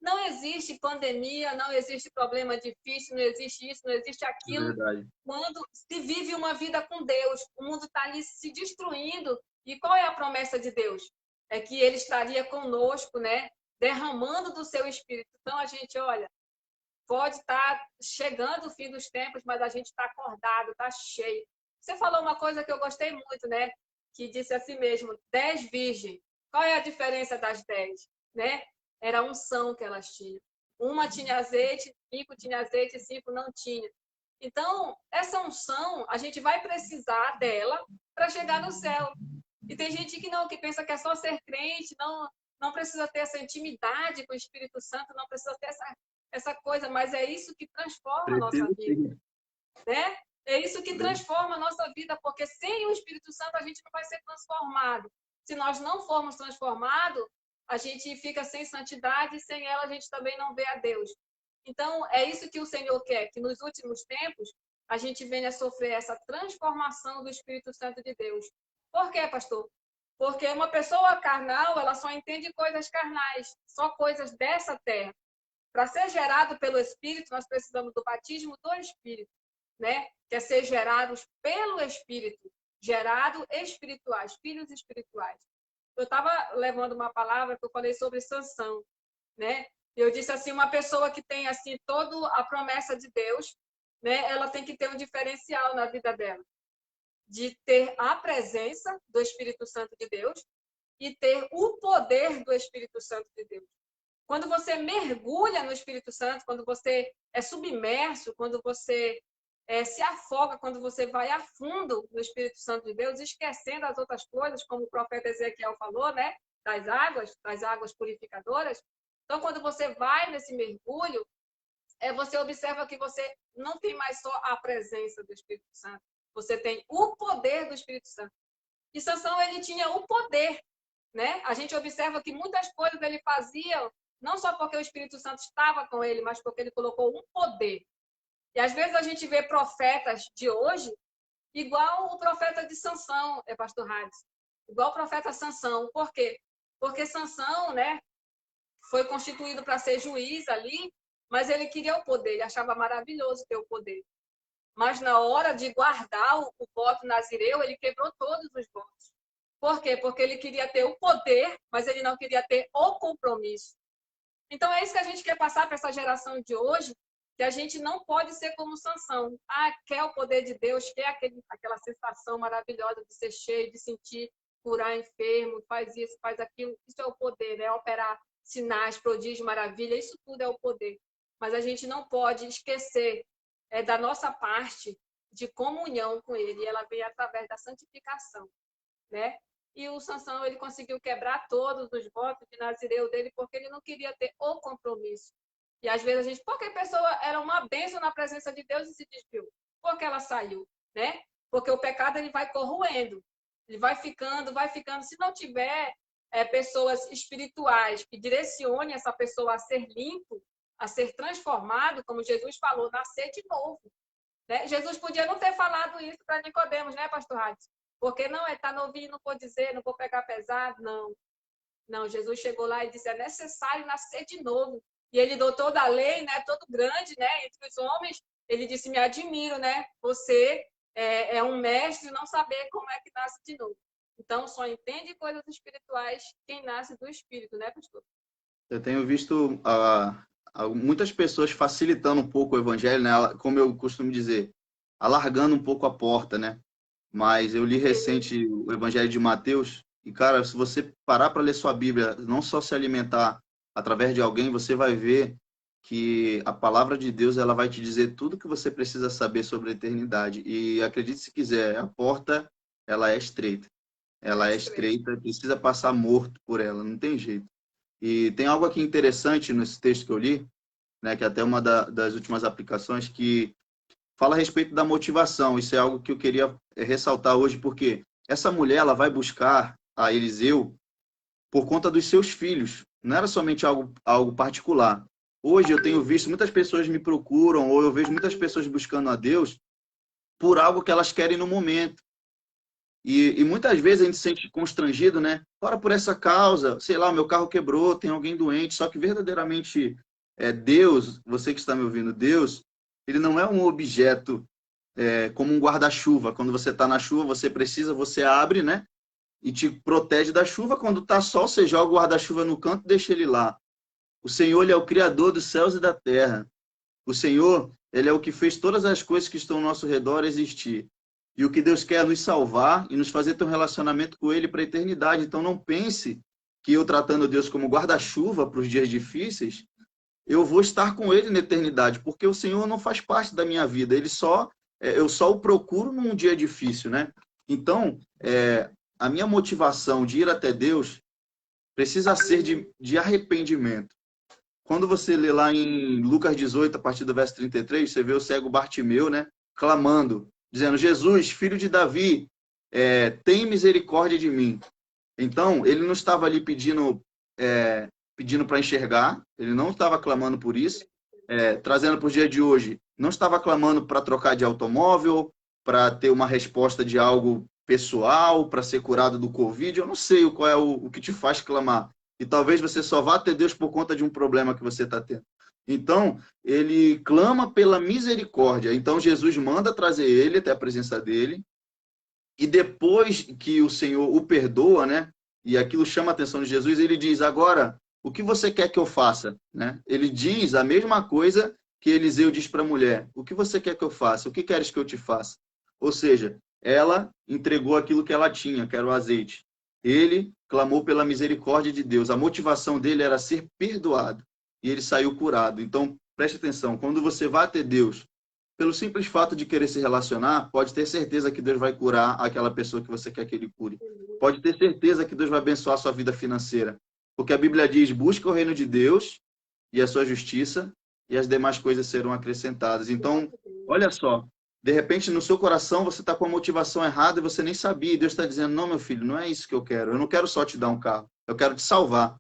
Não existe pandemia, não existe problema difícil, não existe isso, não existe aquilo. Verdade. Quando se vive uma vida com Deus, o mundo está ali se destruindo. E qual é a promessa de Deus? É que Ele estaria conosco, né? Derramando do seu Espírito. Então, a gente, olha, pode estar chegando o fim dos tempos, mas a gente está acordado, está cheio. Você falou uma coisa que eu gostei muito, né? Que disse assim mesmo, 10 virgens. Qual é a diferença das 10? Né? Era a unção que elas tinham. Uma tinha azeite, 5 tinha azeite e 5 não tinha. Então, essa unção, a gente vai precisar dela para chegar no céu. E tem gente que não, que pensa que é só ser crente, não precisa ter essa intimidade com o Espírito Santo, não precisa ter essa coisa, mas é isso que transforma a nossa vida, né? É isso que transforma a nossa vida, porque sem o Espírito Santo a gente não vai ser transformado. Se nós não formos transformados, a gente fica sem santidade e sem ela a gente também não vê a Deus. Então, é isso que o Senhor quer, que nos últimos tempos a gente venha a sofrer essa transformação do Espírito Santo de Deus. Por quê, pastor? Porque uma pessoa carnal, ela só entende coisas carnais, só coisas dessa terra. Para ser gerado pelo Espírito, nós precisamos do batismo do Espírito, né? Que é ser gerados pelo Espírito, gerado espirituais, filhos espirituais. Eu estava levando uma palavra que eu falei sobre Sansão, né? Eu disse assim, uma pessoa que tem assim toda a promessa de Deus, né? Ela tem que ter um diferencial na vida dela, de ter a presença do Espírito Santo de Deus e ter o poder do Espírito Santo de Deus. Quando você mergulha no Espírito Santo, quando você é submerso, quando você se afoga, quando você vai a fundo no Espírito Santo de Deus, esquecendo as outras coisas, como o profeta Ezequiel falou, né? Das águas purificadoras. Então, quando você vai nesse mergulho, você observa que você não tem mais só a presença do Espírito Santo, você tem o poder do Espírito Santo. E Sansão, ele tinha o poder, né? A gente observa que muitas coisas ele fazia, não só porque o Espírito Santo estava com ele, mas porque ele colocou um poder. E às vezes a gente vê profetas de hoje igual o profeta de Sansão, pastor Hades, igual o profeta Sansão. Por quê? Porque Sansão, né, foi constituído para ser juiz ali, mas ele queria o poder, ele achava maravilhoso ter o poder. Mas na hora de guardar o voto nazireu, ele quebrou todos os votos. Por quê? Porque ele queria ter o poder, mas ele não queria ter o compromisso. Então é isso que a gente quer passar para essa geração de hoje, que a gente não pode ser como Sansão. Quer o poder de Deus, quer aquela sensação maravilhosa de ser cheio, de sentir, curar enfermo, faz isso, faz aquilo. Isso é o poder, né? Operar sinais, prodígios, maravilha, isso tudo é o poder. Mas a gente não pode esquecer da nossa parte de comunhão com Ele. E ela vem através da santificação, né? E o Sansão, ele conseguiu quebrar todos os votos de nazireu dele porque ele não queria ter o compromisso. E às vezes a gente, porque a pessoa era uma bênção na presença de Deus e se desviou. Porque ela saiu, né? Porque o pecado ele vai corroendo, ele vai ficando. Se não tiver pessoas espirituais que direcionem essa pessoa a ser limpo, a ser transformado, como Jesus falou, nascer de novo. Né? Jesus podia não ter falado isso para Nicodemos, né, pastor Hades? Porque não, está novinho, não vou dizer, não vou pegar pesado, não. Não, Jesus chegou lá e disse, é necessário nascer de novo. E ele, doutor da lei, né, todo grande, né, entre os homens, ele disse, me admiro, né, você é um mestre não saber como é que nasce de novo. Então, só entende coisas espirituais quem nasce do Espírito, né, pastor? Eu tenho visto muitas pessoas facilitando um pouco o evangelho, né, como eu costumo dizer, alargando um pouco a porta, né? Mas eu li recente o evangelho de Mateus e, cara, se você parar para ler sua Bíblia, não só se alimentar através de alguém, você vai ver que a palavra de Deus ela vai te dizer tudo que você precisa saber sobre a eternidade. E acredite se quiser, a porta ela é estreita. Ela é estreita, precisa passar morto por ela, não tem jeito. E tem algo aqui interessante nesse texto que eu li, né, que é até uma das últimas aplicações, que fala a respeito da motivação. Isso é algo que eu queria ressaltar hoje, porque essa mulher ela vai buscar a Eliseu por conta dos seus filhos. Não era somente algo particular. Hoje eu tenho visto muitas pessoas me procuram, ou eu vejo muitas pessoas buscando a Deus por algo que elas querem no momento. E muitas vezes a gente se sente constrangido, né? Ora por essa causa, sei lá, o meu carro quebrou, tem alguém doente. Só que verdadeiramente Deus, você que está me ouvindo, Deus, ele não é um objeto como um guarda-chuva. Quando você está na chuva, você precisa, você abre, né? E te protege da chuva. Quando está sol, você joga o guarda-chuva no canto e deixa ele lá. O Senhor, ele é o Criador dos céus e da terra. O Senhor, ele é o que fez todas as coisas que estão ao nosso redor existir. E o que Deus quer é nos salvar e nos fazer ter um relacionamento com Ele para a eternidade. Então não pense que eu tratando Deus como guarda-chuva para os dias difíceis, eu vou estar com Ele na eternidade, porque o Senhor não faz parte da minha vida. Eu só o procuro num dia difícil, né? Então, a minha motivação de ir até Deus precisa ser de arrependimento. Quando você lê lá em Lucas 18, a partir do verso 33, você vê o cego Bartimeu, né, clamando, dizendo: Jesus, filho de Davi, tem misericórdia de mim. Então, ele não estava ali pedindo para enxergar, ele não estava clamando por isso, trazendo para o dia de hoje, não estava clamando para trocar de automóvel, para ter uma resposta de algo pessoal, para ser curado do Covid. Eu não sei qual é o que te faz clamar. E talvez você só vá ter Deus por conta de um problema que você está tendo. Então, ele clama pela misericórdia. Então, Jesus manda trazer ele até a presença dele. E depois que o Senhor o perdoa, né? E aquilo chama a atenção de Jesus, ele diz: agora, o que você quer que eu faça? Né? Ele diz a mesma coisa que Eliseu diz para a mulher: o que você quer que eu faça? O que queres que eu te faça? Ou seja, ela entregou aquilo que ela tinha, que era o azeite. Ele clamou pela misericórdia de Deus. A motivação dele era ser perdoado. E ele saiu curado. Então, preste atenção. Quando você vai até Deus, pelo simples fato de querer se relacionar, pode ter certeza que Deus vai curar aquela pessoa que você quer que ele cure. Pode ter certeza que Deus vai abençoar a sua vida financeira. Porque a Bíblia diz: busca o reino de Deus e a sua justiça, e as demais coisas serão acrescentadas. Então, olha só. De repente, no seu coração, você está com a motivação errada e você nem sabia. E Deus está dizendo: não, meu filho, não é isso que eu quero. Eu não quero só te dar um carro. Eu quero te salvar.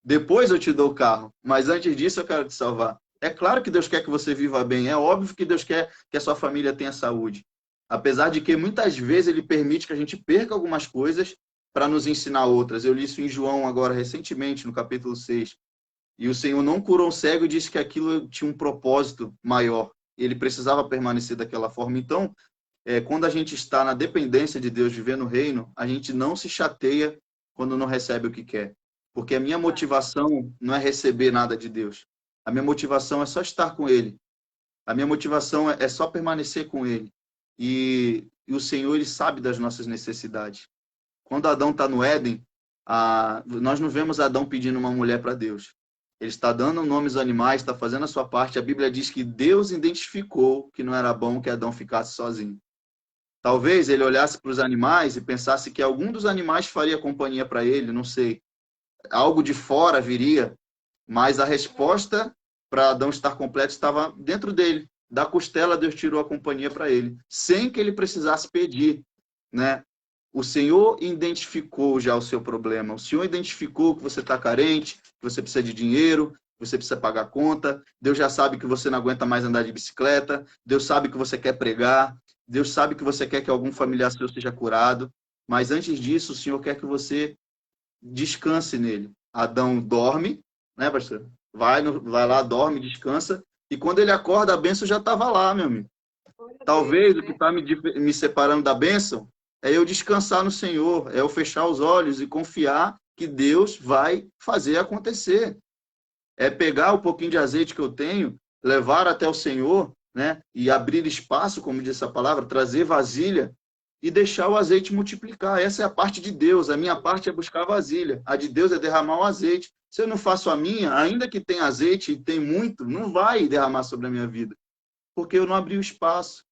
Depois eu te dou o carro. Mas antes disso, eu quero te salvar. É claro que Deus quer que você viva bem. É óbvio que Deus quer que a sua família tenha saúde. Apesar de que muitas vezes Ele permite que a gente perca algumas coisas para nos ensinar outras. Eu li isso em João agora recentemente, no capítulo 6. E o Senhor não curou um cego e disse que aquilo tinha um propósito maior. Ele precisava permanecer daquela forma. Então, quando a gente está na dependência de Deus, vivendo no reino, a gente não se chateia quando não recebe o que quer. Porque a minha motivação não é receber nada de Deus. A minha motivação é só estar com Ele. A minha motivação é só permanecer com Ele. E o Senhor, Ele sabe das nossas necessidades. Quando Adão está no Éden, nós não vemos Adão pedindo uma mulher para Deus. Ele está dando nomes aos animais, está fazendo a sua parte. A Bíblia diz que Deus identificou que não era bom que Adão ficasse sozinho. Talvez ele olhasse para os animais e pensasse que algum dos animais faria companhia para ele, não sei. Algo de fora viria, mas a resposta para Adão estar completo estava dentro dele. Da costela, Deus tirou a companhia para ele, sem que ele precisasse pedir, né? O Senhor identificou já o seu problema. O Senhor identificou que você está carente, que você precisa de dinheiro, que você precisa pagar conta. Deus já sabe que você não aguenta mais andar de bicicleta. Deus sabe que você quer pregar. Deus sabe que você quer que algum familiar seu seja curado. Mas antes disso, o Senhor quer que você descanse nele. Adão dorme, né, pastor? Vai lá, dorme, descansa. E quando ele acorda, a bênção já estava lá, meu amigo. Talvez o que está me separando da bênção é eu descansar no Senhor, é eu fechar os olhos e confiar que Deus vai fazer acontecer. É pegar o pouquinho de azeite que eu tenho, levar até o Senhor, né? E abrir espaço, como diz essa palavra, trazer vasilha e deixar o azeite multiplicar. Essa é a parte de Deus. A minha parte é buscar a vasilha. A de Deus é derramar o azeite. Se eu não faço a minha, ainda que tenha azeite e tem muito, não vai derramar sobre a minha vida. Porque eu não abri o espaço.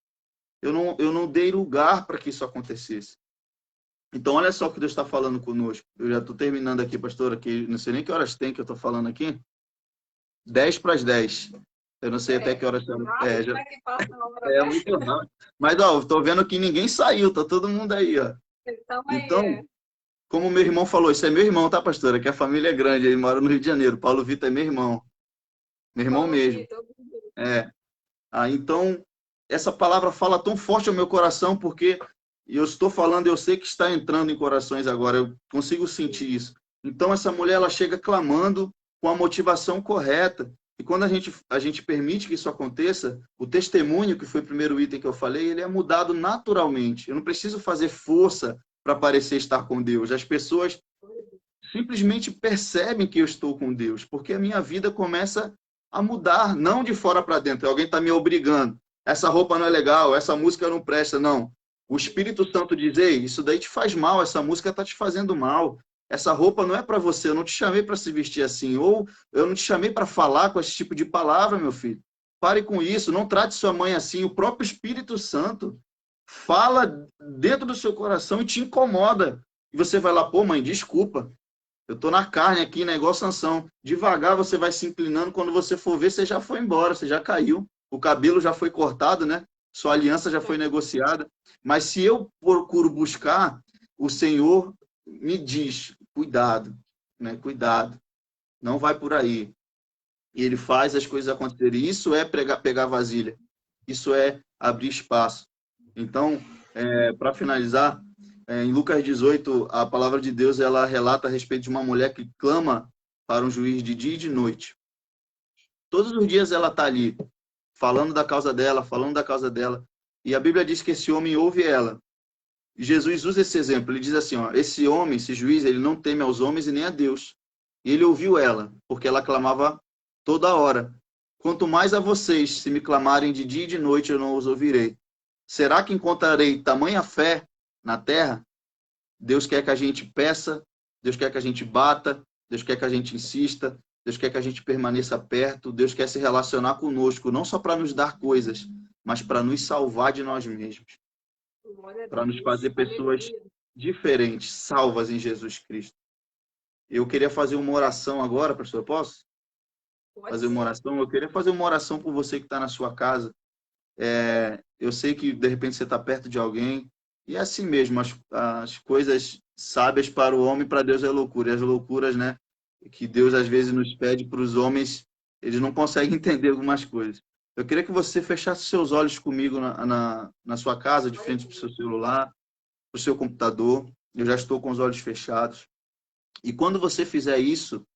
Eu não dei lugar para que isso acontecesse. Então, olha só o que Deus está falando conosco. Eu já estou terminando aqui, pastora, que não sei nem que horas tem que eu estou falando aqui. 10 para as 10. Eu não sei até que horas... É muito rápido. Mas, ó, estou vendo que ninguém saiu, está todo mundo aí, ó. Então, como meu irmão falou, isso é meu irmão, tá, pastora? Que a família é grande, ele mora no Rio de Janeiro. Paulo Vitor é meu irmão. Meu irmão mesmo. Então, essa palavra fala tão forte ao meu coração, porque eu estou falando, eu sei que está entrando em corações agora, eu consigo sentir isso. Então, essa mulher, ela chega clamando com a motivação correta. E quando a gente permite que isso aconteça, o testemunho, que foi o primeiro item que eu falei, ele é mudado naturalmente. Eu não preciso fazer força para parecer estar com Deus. As pessoas simplesmente percebem que eu estou com Deus, porque a minha vida começa a mudar, não de fora para dentro. Alguém está me obrigando. Essa roupa não é legal, essa música não presta, não. O Espírito Santo diz: ei, isso daí te faz mal, essa música está te fazendo mal. Essa roupa não é para você, eu não te chamei para se vestir assim, ou eu não te chamei para falar com esse tipo de palavra, meu filho. Pare com isso, não trate sua mãe assim. O próprio Espírito Santo fala dentro do seu coração e te incomoda. E você vai lá: pô, mãe, desculpa. Eu estou na carne aqui, né? Igual Sansão. Devagar você vai se inclinando, quando você for ver, você já foi embora, você já caiu. O cabelo já foi cortado, né? Sua aliança já foi negociada. Mas se eu procuro buscar, o Senhor me diz, cuidado, né? Cuidado, não vai por aí. E ele faz as coisas acontecerem. Isso é pegar vasilha. Isso é abrir espaço. Então, para finalizar, em Lucas 18, a palavra de Deus ela relata a respeito de uma mulher que clama para um juiz de dia e de noite. Todos os dias ela está ali, falando da causa dela, falando da causa dela. E a Bíblia diz que esse homem ouve ela. E Jesus usa esse exemplo. Ele diz assim, ó, esse homem, esse juiz, ele não teme aos homens e nem a Deus. E ele ouviu ela, porque ela clamava toda hora. Quanto mais a vocês, se me clamarem de dia e de noite, eu não os ouvirei. Será que encontrarei tamanha fé na terra? Deus quer que a gente peça, Deus quer que a gente bata, Deus quer que a gente insista, Deus quer que a gente permaneça perto, Deus quer se relacionar conosco, não só para nos dar coisas, mas para nos salvar de nós mesmos. Para nos fazer pessoas diferentes, salvas em Jesus Cristo. Eu queria fazer uma oração agora, pastor, posso? Fazer uma oração? Eu queria fazer uma oração por você que está na sua casa. Eu sei que, de repente, você está perto de alguém. E é assim mesmo, as coisas sábias para o homem, para Deus é loucura. E as loucuras, né, que Deus às vezes nos pede para os homens, eles não conseguem entender algumas coisas. Eu queria que você fechasse seus olhos comigo na sua casa, de frente para o seu celular, para o seu computador. Eu já estou com os olhos fechados. E quando você fizer isso,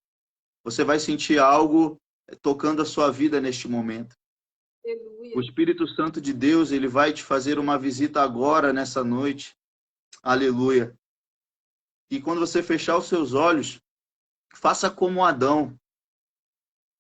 você vai sentir algo tocando a sua vida neste momento. O Espírito Santo de Deus, ele vai te fazer uma visita agora, nessa noite. Aleluia. E quando você fechar os seus olhos, faça como Adão.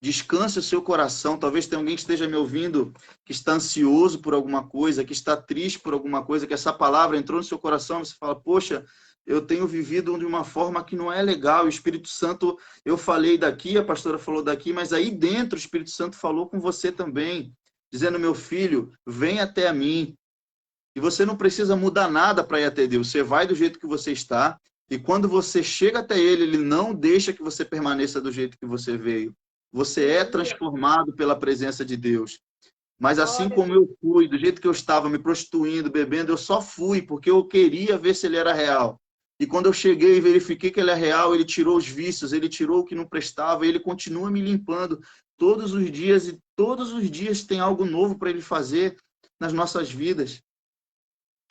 Descanse o seu coração. Talvez tenha alguém que esteja me ouvindo, que está ansioso por alguma coisa, que está triste por alguma coisa, que essa palavra entrou no seu coração, você fala, poxa, eu tenho vivido de uma forma que não é legal. O Espírito Santo, eu falei daqui, a pastora falou daqui, mas aí dentro o Espírito Santo falou com você também, dizendo, meu filho, vem até a mim. E você não precisa mudar nada para ir até Deus. Você vai do jeito que você está, e quando você chega até Ele, Ele não deixa que você permaneça do jeito que você veio. Você é transformado pela presença de Deus. Mas assim como eu fui, do jeito que eu estava, me prostituindo, bebendo, eu só fui porque eu queria ver se Ele era real. E quando eu cheguei e verifiquei que Ele é real, Ele tirou os vícios, Ele tirou o que não prestava, e Ele continua me limpando todos os dias, e todos os dias tem algo novo para Ele fazer nas nossas vidas.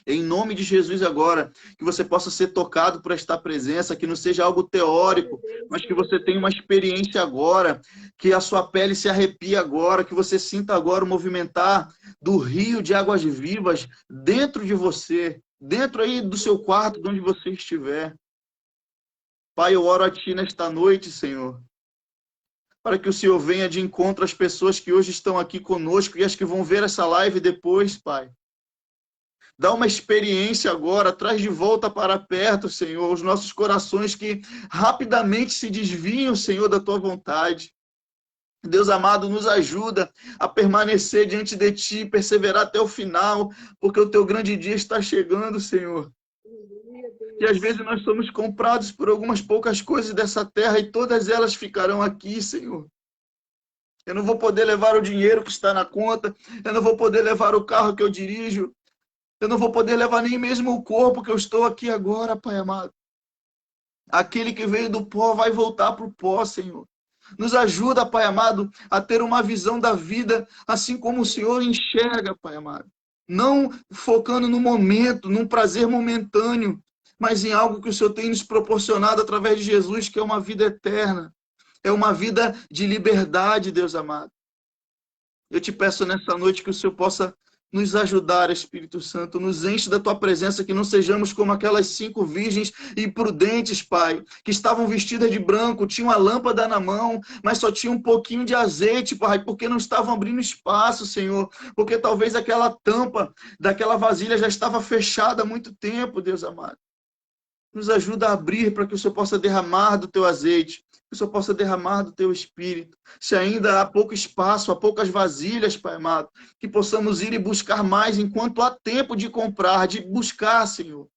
Em nome de Jesus agora, que você possa ser tocado por esta presença, que não seja algo teórico, mas que você tenha uma experiência agora, que a sua pele se arrepie agora, que você sinta agora o movimentar do rio de águas vivas dentro de você, dentro aí do seu quarto, de onde você estiver. Pai, eu oro a Ti nesta noite, Senhor, para que o Senhor venha de encontro às pessoas que hoje estão aqui conosco e as que vão ver essa live depois, Pai. Dá uma experiência agora, traz de volta para perto, Senhor, os nossos corações que rapidamente se desviam, Senhor, da Tua vontade. Deus amado, nos ajuda a permanecer diante de Ti, perseverar até o final, porque o Teu grande dia está chegando, Senhor. E às vezes nós somos comprados por algumas poucas coisas dessa terra e todas elas ficarão aqui, Senhor. Eu não vou poder levar o dinheiro que está na conta, eu não vou poder levar o carro que eu dirijo, eu não vou poder levar nem mesmo o corpo que eu estou aqui agora, Pai amado. Aquele que veio do pó vai voltar para o pó, Senhor. Nos ajuda, Pai amado, a ter uma visão da vida assim como o Senhor enxerga, Pai amado. Não focando no momento, num prazer momentâneo, mas em algo que o Senhor tem nos proporcionado através de Jesus, que é uma vida eterna. É uma vida de liberdade, Deus amado. Eu te peço nessa noite que o Senhor possa nos ajudar, Espírito Santo, nos enche da Tua presença, que não sejamos como aquelas 5 virgens imprudentes, Pai, que estavam vestidas de branco, tinham a lâmpada na mão, mas só tinham um pouquinho de azeite, Pai, porque não estavam abrindo espaço, Senhor, porque talvez aquela tampa daquela vasilha já estava fechada há muito tempo, Deus amado. Nos ajuda a abrir para que o Senhor possa derramar do Teu azeite, que o Senhor possa derramar do Teu Espírito. Se ainda há pouco espaço, há poucas vasilhas, Pai amado, que possamos ir e buscar mais enquanto há tempo de comprar, de buscar, Senhor.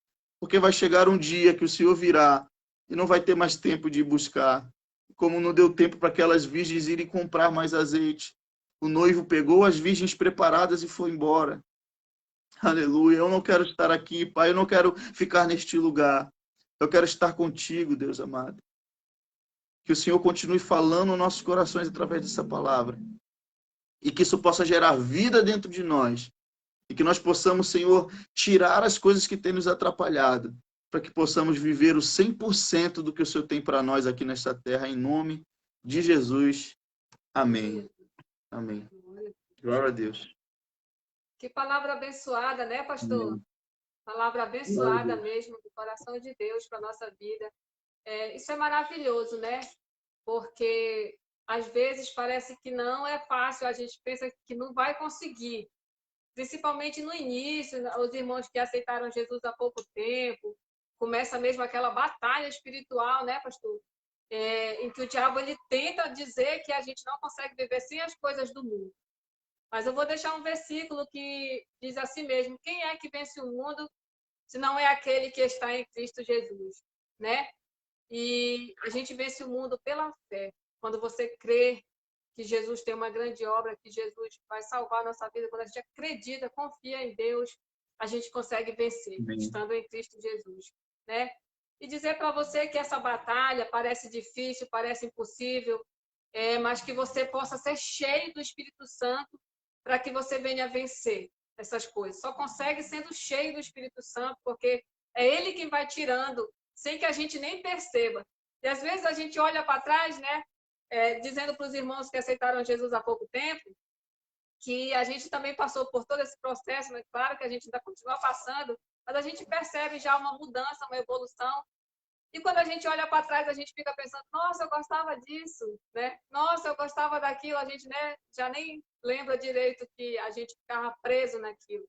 Porque vai chegar um dia que o Senhor virá e não vai ter mais tempo de ir buscar. Como não deu tempo para aquelas virgens irem comprar mais azeite. O noivo pegou as virgens preparadas e foi embora. Aleluia. Eu não quero estar aqui, Pai. Eu não quero ficar neste lugar. Eu quero estar contigo, Deus amado. Que o Senhor continue falando nos nossos corações através dessa palavra. E que isso possa gerar vida dentro de nós. E que nós possamos, Senhor, tirar as coisas que têm nos atrapalhado, para que possamos viver o 100% do que o Senhor tem para nós aqui nesta terra, em nome de Jesus. Amém. Amém. Glória a Deus. Que palavra abençoada, né, pastor? Amém. Palavra abençoada mesmo do coração de Deus para a nossa vida. Isso é maravilhoso, né? Porque às vezes parece que não é fácil, a gente pensa que não vai conseguir. Principalmente no início, os irmãos que aceitaram Jesus há pouco tempo, começa mesmo aquela batalha espiritual, né, pastor? Em que o diabo ele tenta dizer que a gente não consegue viver sem as coisas do mundo. Mas eu vou deixar um versículo que diz assim mesmo: quem é que vence o mundo se não é aquele que está em Cristo Jesus, né? E a gente vence o mundo pela fé. Quando você crê que Jesus tem uma grande obra, que Jesus vai salvar a nossa vida, quando a gente acredita, confia em Deus, a gente consegue vencer, Amém. estando em Cristo Jesus, né? E dizer para você que essa batalha parece difícil, parece impossível, mas que você possa ser cheio do Espírito Santo para que você venha vencer essas coisas. Só consegue sendo cheio do Espírito Santo, porque é Ele quem vai tirando, sem que a gente nem perceba. E às vezes a gente olha para trás, né? Dizendo para os irmãos que aceitaram Jesus há pouco tempo, que a gente também passou por todo esse processo, mas claro que a gente ainda continua passando, mas a gente percebe já uma mudança, uma evolução. E quando a gente olha para trás, a gente fica pensando, nossa, eu gostava disso, né? Nossa, eu gostava daquilo, a gente, né, já nem lembra direito que a gente ficava preso naquilo.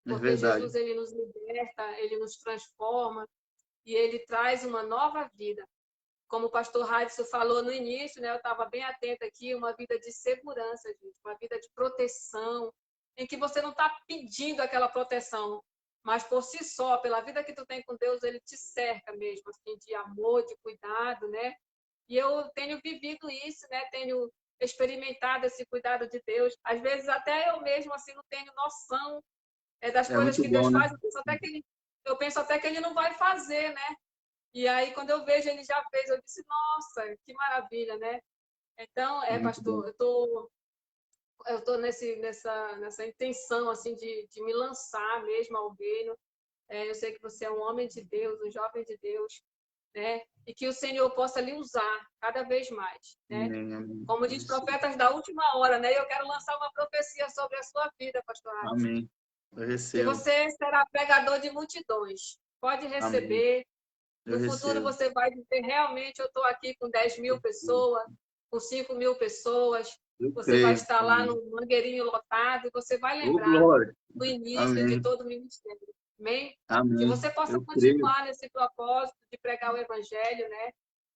É Porque verdade. Jesus, ele nos liberta, ele nos transforma e ele traz uma nova vida. Como o pastor Radisson falou no início, né, eu estava bem atenta aqui, uma vida de segurança, gente, uma vida de proteção, em que você não está pedindo aquela proteção, mas por si só, pela vida que tu tem com Deus, ele te cerca mesmo, assim, de amor, de cuidado, né? E eu tenho vivido isso, né? Tenho experimentado esse cuidado de Deus. Às vezes até eu mesmo assim não tenho noção das É coisas muito que Deus bom, né? faz. Eu penso até que ele não vai fazer, né? E aí, quando eu vejo, ele já fez, eu disse, nossa, que maravilha, né? Então, Muito bom. pastor, eu tô nessa intenção, assim, de me lançar mesmo ao reino. Eu sei que você é um homem de Deus, um jovem de Deus, né? E que o Senhor possa lhe usar cada vez mais, né? Amém, amém. Como diz profetas da última hora, né? Eu quero lançar uma profecia sobre a sua vida, pastor Alex. Amém. Eu Que recebo. você será pregador de multidões. Pode Amém. receber. Eu No futuro recebo. você vai dizer, realmente eu estou aqui com 10.000 pessoas, com 5.000 pessoas. Eu Você vai creio. estar lá Amém. no mangueirinho lotado e você vai Ô, lembrar glória. do início de Amém. todo o ministério. Amém? Que Amém. você possa Eu creio. continuar nesse propósito de pregar o evangelho, né?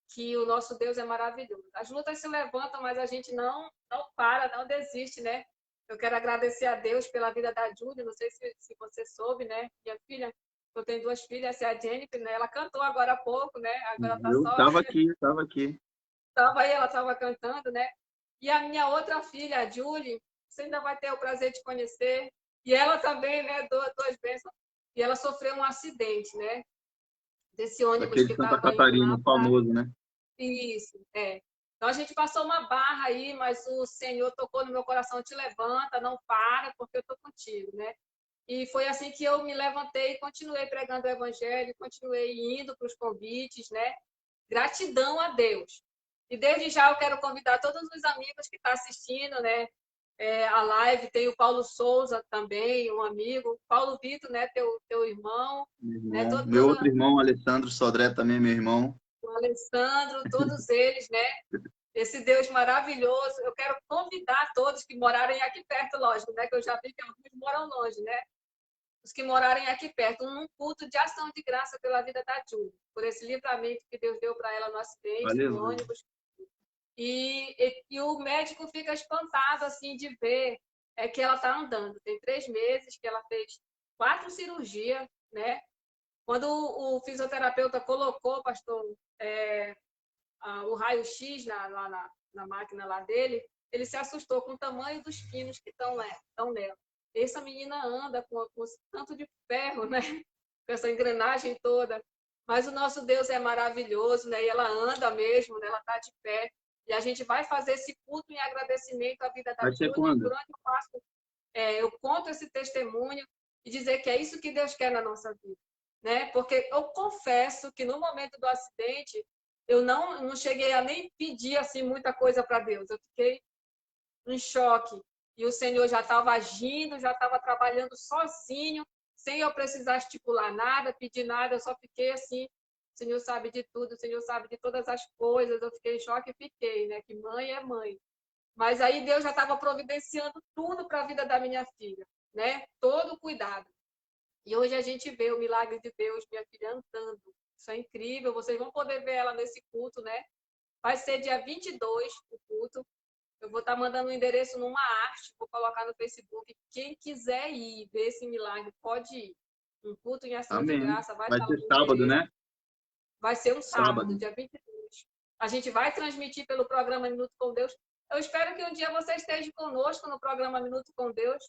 Que o nosso Deus é maravilhoso. As lutas se levantam, mas a gente não para, não desiste, né? Eu quero agradecer a Deus pela vida da Júlia, não sei se você soube, né? Minha filha, eu tenho duas filhas, essa é a Jennifer, né? Ela cantou agora há pouco, né? Agora tá Eu só... estava aqui, estava aqui. Tava aí, ela estava cantando, né? E a minha outra filha, a Julie, você ainda vai ter o prazer de conhecer. E ela também, né? Duas bênçãos. E ela sofreu um acidente, né? Desse ônibus Aquele que de Santa estava indo Catarina, lá o para... famoso, né? Isso, é. Então a gente passou uma barra aí, mas o Senhor tocou no meu coração, te levanta, não para, porque eu estou contigo, né? E foi assim que eu me levantei e continuei pregando o evangelho, continuei indo para os convites, né? Gratidão a Deus. E desde já eu quero convidar todos os amigos que estão assistindo, né? A live, tem o Paulo Souza também, um amigo, Paulo Vitor, né? Teu irmão, Meu né? irmão. Meu outro irmão, Alessandro Sodré, também é meu irmão. O Alessandro, todos eles, né? Esse Deus maravilhoso. Eu quero convidar todos que morarem aqui perto, lógico, né? Que eu já vi que alguns moram longe, né? Os que morarem aqui perto, um culto de ação de graça pela vida da Júlia, por esse livramento que Deus deu para ela no acidente, no Aleluia. ônibus. E o médico fica espantado assim de ver que ela está andando. Tem 3 meses que ela fez 4 cirurgias, né? Quando o fisioterapeuta colocou, pastor, o raio-x lá na máquina lá dele, ele se assustou com o tamanho dos pinos que estão nela. Essa menina anda com esse tanto de ferro, né? Com essa engrenagem toda. Mas o nosso Deus é maravilhoso, né? E ela anda mesmo, né? Ela está de pé. E a gente vai fazer esse culto em agradecimento à vida da Vai ser Júlia. E quando? por onde eu passo, eu conto esse testemunho e dizer que é isso que Deus quer na nossa vida, né? Porque eu confesso que no momento do acidente eu não cheguei a nem pedir assim muita coisa para Deus. Eu fiquei em choque. E o Senhor já estava agindo, já estava trabalhando sozinho, sem eu precisar estipular nada, pedir nada. Eu só fiquei assim, o Senhor sabe de tudo, o Senhor sabe de todas as coisas. Eu fiquei em choque e fiquei, né? Que mãe é mãe. Mas aí Deus já estava providenciando tudo para a vida da minha filha, né? Todo o cuidado. E hoje a gente vê o milagre de Deus, minha filha andando. Isso é incrível. Vocês vão poder ver ela nesse culto, né? Vai ser dia 22 o culto. Eu vou estar mandando o endereço numa arte, vou colocar no Facebook. Quem quiser ir ver esse milagre, pode ir. Um culto em ação de Amém. graça, vai Vai estar lá ser no sábado, endereço. né? Vai ser um sábado, Sábado. dia 22. A gente vai transmitir pelo programa Minuto com Deus. Eu espero que um dia você esteja conosco no programa Minuto com Deus,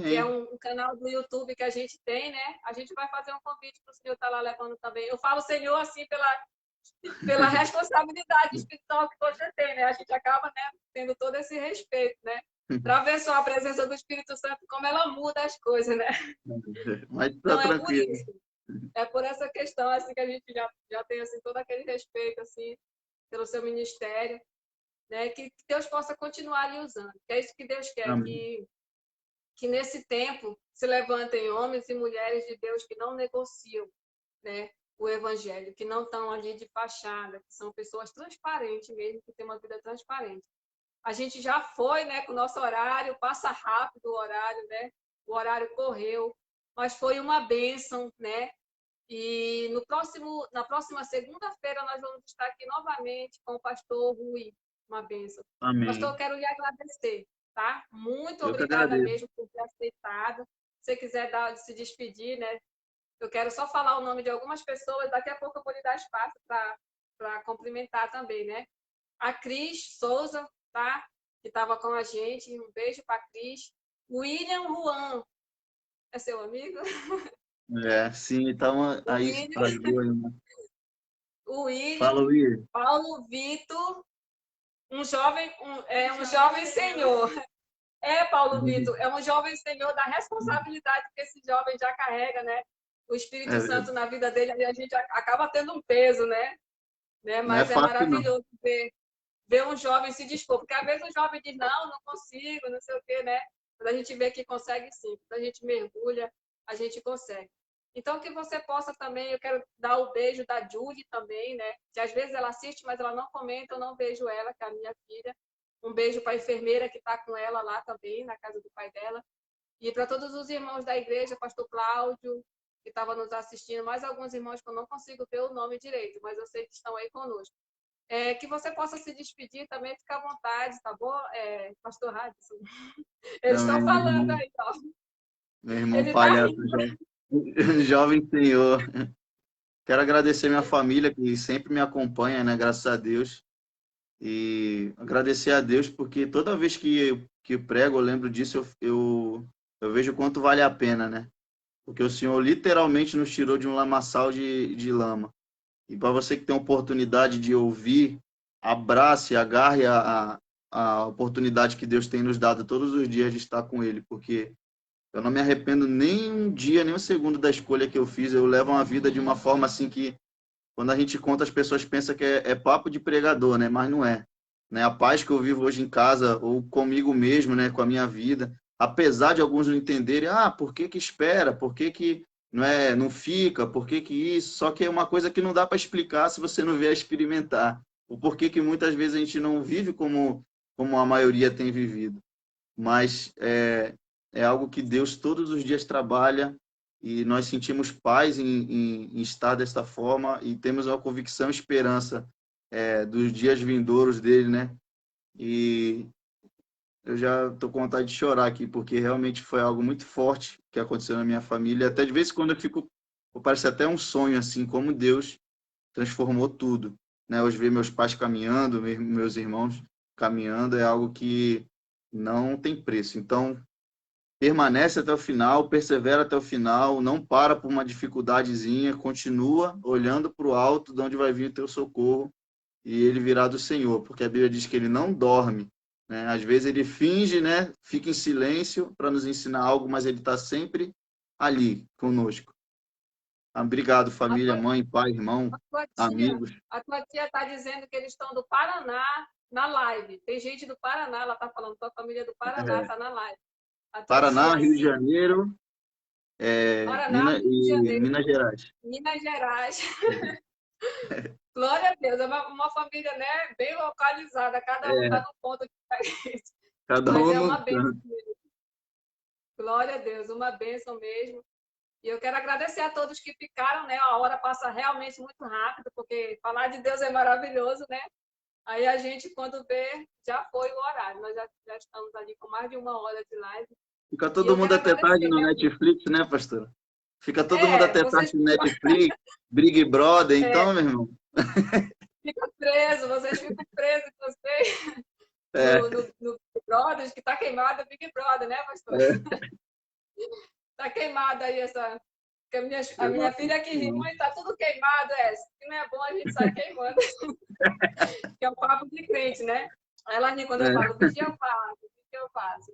que é Amém. um canal do YouTube que a gente tem, né? A gente vai fazer um convite para o senhor estar lá levando também. Eu falo Senhor assim pela responsabilidade espiritual que você tem, né? A gente acaba, né, tendo todo esse respeito, né? Para ver só a presença do Espírito Santo, como ela muda as coisas, né? Mas tá Então é por tranquilo. isso. É por essa questão assim que a gente já tem assim todo aquele respeito assim pelo seu ministério, né? Que Deus possa continuar lhe usando. Que é isso que Deus quer, Amém. que nesse tempo se levantem homens e mulheres de Deus que não negociam, né, o evangelho, que não estão ali de fachada, que são pessoas transparentes mesmo, que têm uma vida transparente. A gente já foi, né, com o nosso horário, passa rápido o horário, né? O horário correu, mas foi uma bênção, né? E na próxima segunda-feira nós vamos estar aqui novamente com o pastor Rui, uma bênção. Pastor, eu Amém. quero lhe agradecer, tá? Muito Eu que obrigada agradeço. mesmo por ter aceitado. Se você quiser se despedir, né? Eu quero só falar o nome de algumas pessoas, daqui a pouco eu vou lhe dar espaço para cumprimentar também, né? A Cris Souza, tá? Que estava com a gente. Um beijo para a Cris. William Juan, é seu amigo? É, sim, então O aí William, as duas, né? o William, Fala, Will. Paulo Vitor, um jovem senhor. É, Paulo Vitor, é um jovem senhor da responsabilidade que esse jovem já carrega, né? O Espírito É, Santo na vida dele, e a gente acaba tendo um peso, né? não é Mas é fácil, não. maravilhoso ver um jovem se dispor, porque às vezes o jovem diz, não consigo, não sei o quê, né? Mas a gente vê que consegue sim, quando a gente mergulha, a gente consegue. Então, que você possa também, eu quero dar o beijo da Julie também, né? Que às vezes ela assiste, mas ela não comenta, eu não vejo ela, que é a minha filha. Um beijo para a enfermeira que está com ela lá também, na casa do pai dela. E para todos os irmãos da igreja, pastor Cláudio, que estava nos assistindo, mais alguns irmãos que eu não consigo ver o nome direito, mas eu sei que estão aí conosco. Que você possa se despedir também, fica à vontade, tá bom, pastor Radisson? Eles Também, estão falando aí, ó. meu irmão Ele está palhaço, rindo. jovem senhor. Quero agradecer minha família, que sempre me acompanha, né? Graças a Deus. E agradecer a Deus, porque toda vez que eu prego, eu lembro disso, eu vejo o quanto vale a pena, né? Porque o Senhor literalmente nos tirou de um lamaçal de lama. E para você que tem a oportunidade de ouvir, abrace, agarre a oportunidade que Deus tem nos dado todos os dias de estar com Ele, porque eu não me arrependo nem um dia, nem um segundo da escolha que eu fiz. Eu levo uma vida de uma forma assim que, quando a gente conta, as pessoas pensam que é papo de pregador, né? Mas não é. Né? A paz que eu vivo hoje em casa, ou comigo mesmo, né? Com a minha vida, apesar de alguns não entenderem, por que que espera? Por que que não fica? Por que que isso? Só que é uma coisa que não dá para explicar se você não vier experimentar. O porquê que muitas vezes a gente não vive como a maioria tem vivido. Mas é algo que Deus todos os dias trabalha e nós sentimos paz em estar desta forma e temos uma convicção e esperança dos dias vindouros dele, né? E eu já estou com vontade de chorar aqui, porque realmente foi algo muito forte que aconteceu na minha família. Até de vez em quando eu fico parece até um sonho, assim, como Deus transformou tudo, né? Hoje ver meus pais caminhando, meus irmãos caminhando, é algo que não tem preço. Então, permanece até o final, persevera até o final, não para por uma dificuldadezinha, continua olhando para o alto, de onde vai vir o teu socorro, e ele virá do Senhor, porque a Bíblia diz que ele não dorme, né? Às vezes ele finge, né? Fica em silêncio para nos ensinar algo, mas ele está sempre ali conosco. Obrigado, A família, tua, mãe, pai, irmão, a tua tia, amigos. a tua tia está dizendo que eles estão do Paraná na live. Tem gente do Paraná, ela está falando, tua família do Paraná É, está na live. A tua Paraná, tia, Rio de sim, Janeiro, Paraná, Minas, Rio de e Janeiro, Minas Gerais. Minas Gerais. Glória a Deus, é uma família, né, bem localizada, cada um está É, no ponto diferente. cada Mas um é uma no bênção canto. mesmo. Glória a Deus, uma bênção mesmo. E eu quero agradecer a todos que ficaram, né? A hora passa realmente muito rápido, porque falar de Deus é maravilhoso, né? Aí a gente, quando vê, já foi o horário. Nós já estamos ali com mais de 1 hora de live. Fica E todo eu mundo quero até tarde agradecer, no realmente. Netflix, né, pastor? Fica todo mundo até Vocês tarde no Netflix, Big Brother, é, então, meu irmão. ficam presos, vocês ficam presos, vocês, É, no Big Brother, que está queimado o Big Brother, né, pastor? é, Está queimada aí essa. Que a minha filha que ri, exatamente. mãe, tá tudo queimado, se não é bom, a gente sai queimando. Que é o papo de crente, né? Ela ri quando eu É, falo, vigia eu faço, vigia eu faço.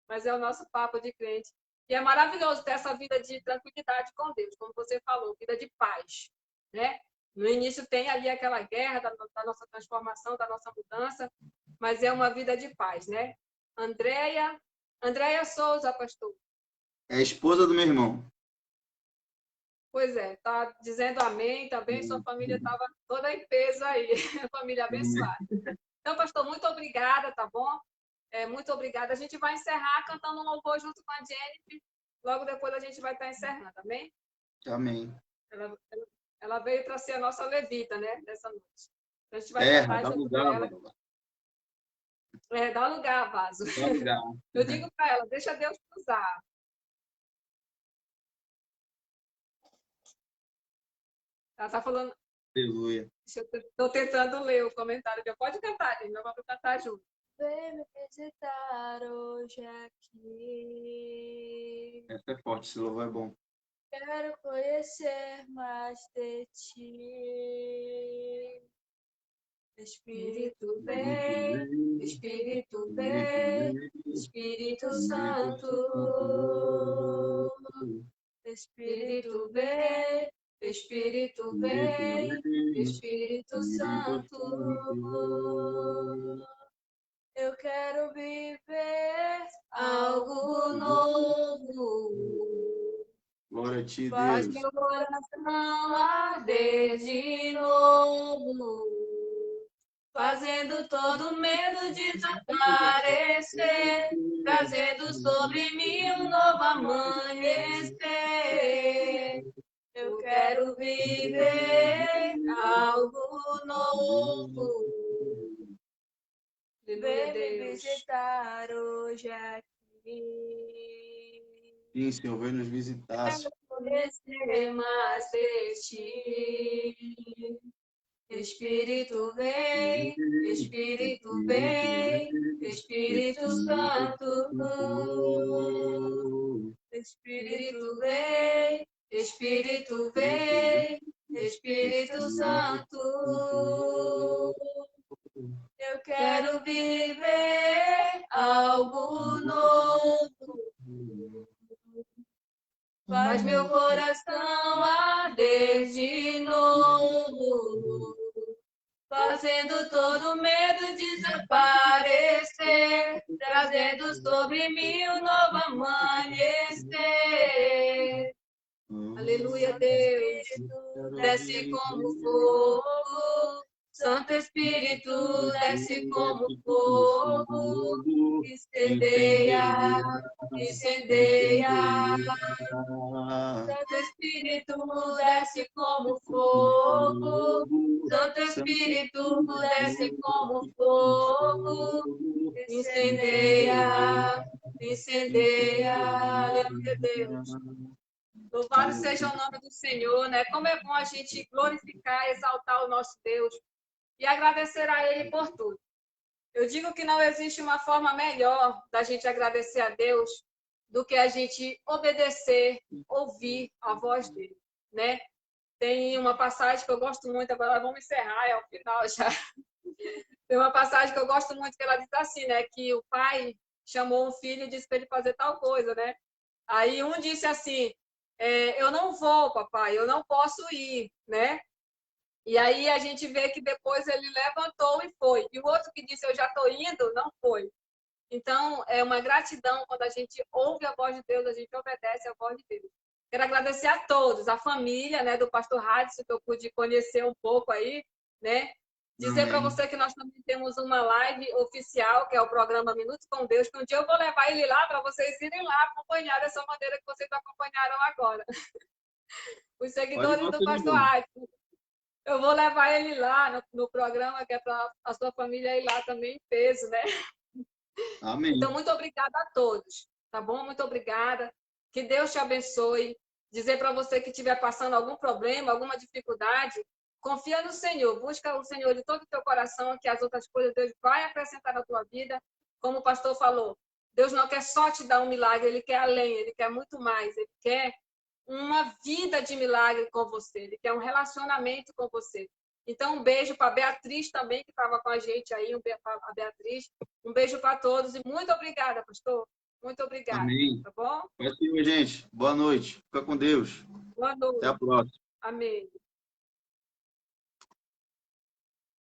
Mas é o nosso papo de crente. E é maravilhoso ter essa vida de tranquilidade com Deus, como você falou, vida de paz, né? No início tem ali aquela guerra da nossa transformação, da nossa mudança, mas é uma vida de paz, né? Andréia Souza, pastor. é a esposa do meu irmão. Pois é, tá dizendo amém também, sua família estava toda em peso aí, família abençoada. Então, pastor, muito obrigada, tá bom? Muito obrigada. A gente vai encerrar cantando um louvor junto com a Jennifer. Logo depois a gente vai estar encerrando, amém? Amém. Ela veio para ser a nossa levita, né, dessa noite. Então, a gente vai É, cantar dá junto com lugar, ela. mano. Dá lugar, Vaso. Dá lugar. Eu digo para ela, deixa Deus te usar. Ela está falando, Aleluia. estou tentando ler o comentário. Pode cantar, gente, nós vamos cantar junto. Vem me visitar hoje aqui. Essa é forte, esse louvor é bom. Quero conhecer mais de ti. Espírito vem, Espírito vem, Espírito Santo. Espírito vem, Espírito vem, Espírito Santo. Eu quero viver algo novo. Glória a ti, Faz Deus. meu coração arder de novo, fazendo todo medo desaparecer, trazendo sobre mim um novo amanhecer. Eu quero viver algo novo. Vem me visitar hoje aqui. Sim, Senhor, vem nos visitar. Quero conhecer mais de ti. Espírito vem, Espírito vem, Espírito Santo. Espírito vem, Espírito vem, Espírito Santo. Eu quero viver algo novo. Faz meu coração arder de novo, fazendo todo medo desaparecer, trazendo sobre mim um novo amanhecer. Aleluia, Deus, desce como fogo, Santo Espírito, desce como fogo, incendeia, incendeia. Santo Espírito, desce como fogo, Santo Espírito, desce como fogo, incendeia, incendeia. Aleluia, Deus. Louvado seja o nome do Senhor, né? Como é bom a gente glorificar, exaltar o nosso Deus e agradecer a Ele por tudo. Eu digo que não existe uma forma melhor da gente agradecer a Deus do que a gente obedecer, ouvir a voz dele, né? Tem uma passagem que eu gosto muito, agora vamos encerrar, é o final já. Tem uma passagem que eu gosto muito que ela diz assim, né? Que o pai chamou um filho e disse para ele fazer tal coisa, né? Aí um disse assim, eu não vou, papai, eu não posso ir, né? E aí a gente vê que depois ele levantou e foi. E o outro que disse, eu já estou indo, não foi. Então, é uma gratidão quando a gente ouve a voz de Deus, a gente obedece a voz de Deus. Quero agradecer a todos, a família, né, do pastor Radson, que eu pude conhecer um pouco aí, né? Dizer para você que nós também temos uma live oficial, que é o programa Minutos com Deus, que um dia eu vou levar ele lá para vocês irem lá acompanhar dessa maneira que vocês acompanharam agora. Os seguidores do pastor Radson. Eu vou levar ele lá no programa, que é para a sua família ir lá também em peso, né? Amém. Então, muito obrigada a todos, tá bom? Muito obrigada. Que Deus te abençoe. Dizer para você que estiver passando algum problema, alguma dificuldade, confia no Senhor. Busca o Senhor de todo o teu coração, que as outras coisas Deus vai acrescentar na tua vida. Como o pastor falou, Deus não quer só te dar um milagre, Ele quer além, Ele quer muito mais. Ele quer uma vida de milagre com você. Ele quer um relacionamento com você. Então, um beijo para a Beatriz também, que estava com a gente aí, a Beatriz. Um beijo para todos e muito obrigada, pastor. Muito obrigada. Amém. Tá bom? Vai ser, gente. Boa noite. Fica com Deus. Boa noite. Até a próxima. Amém.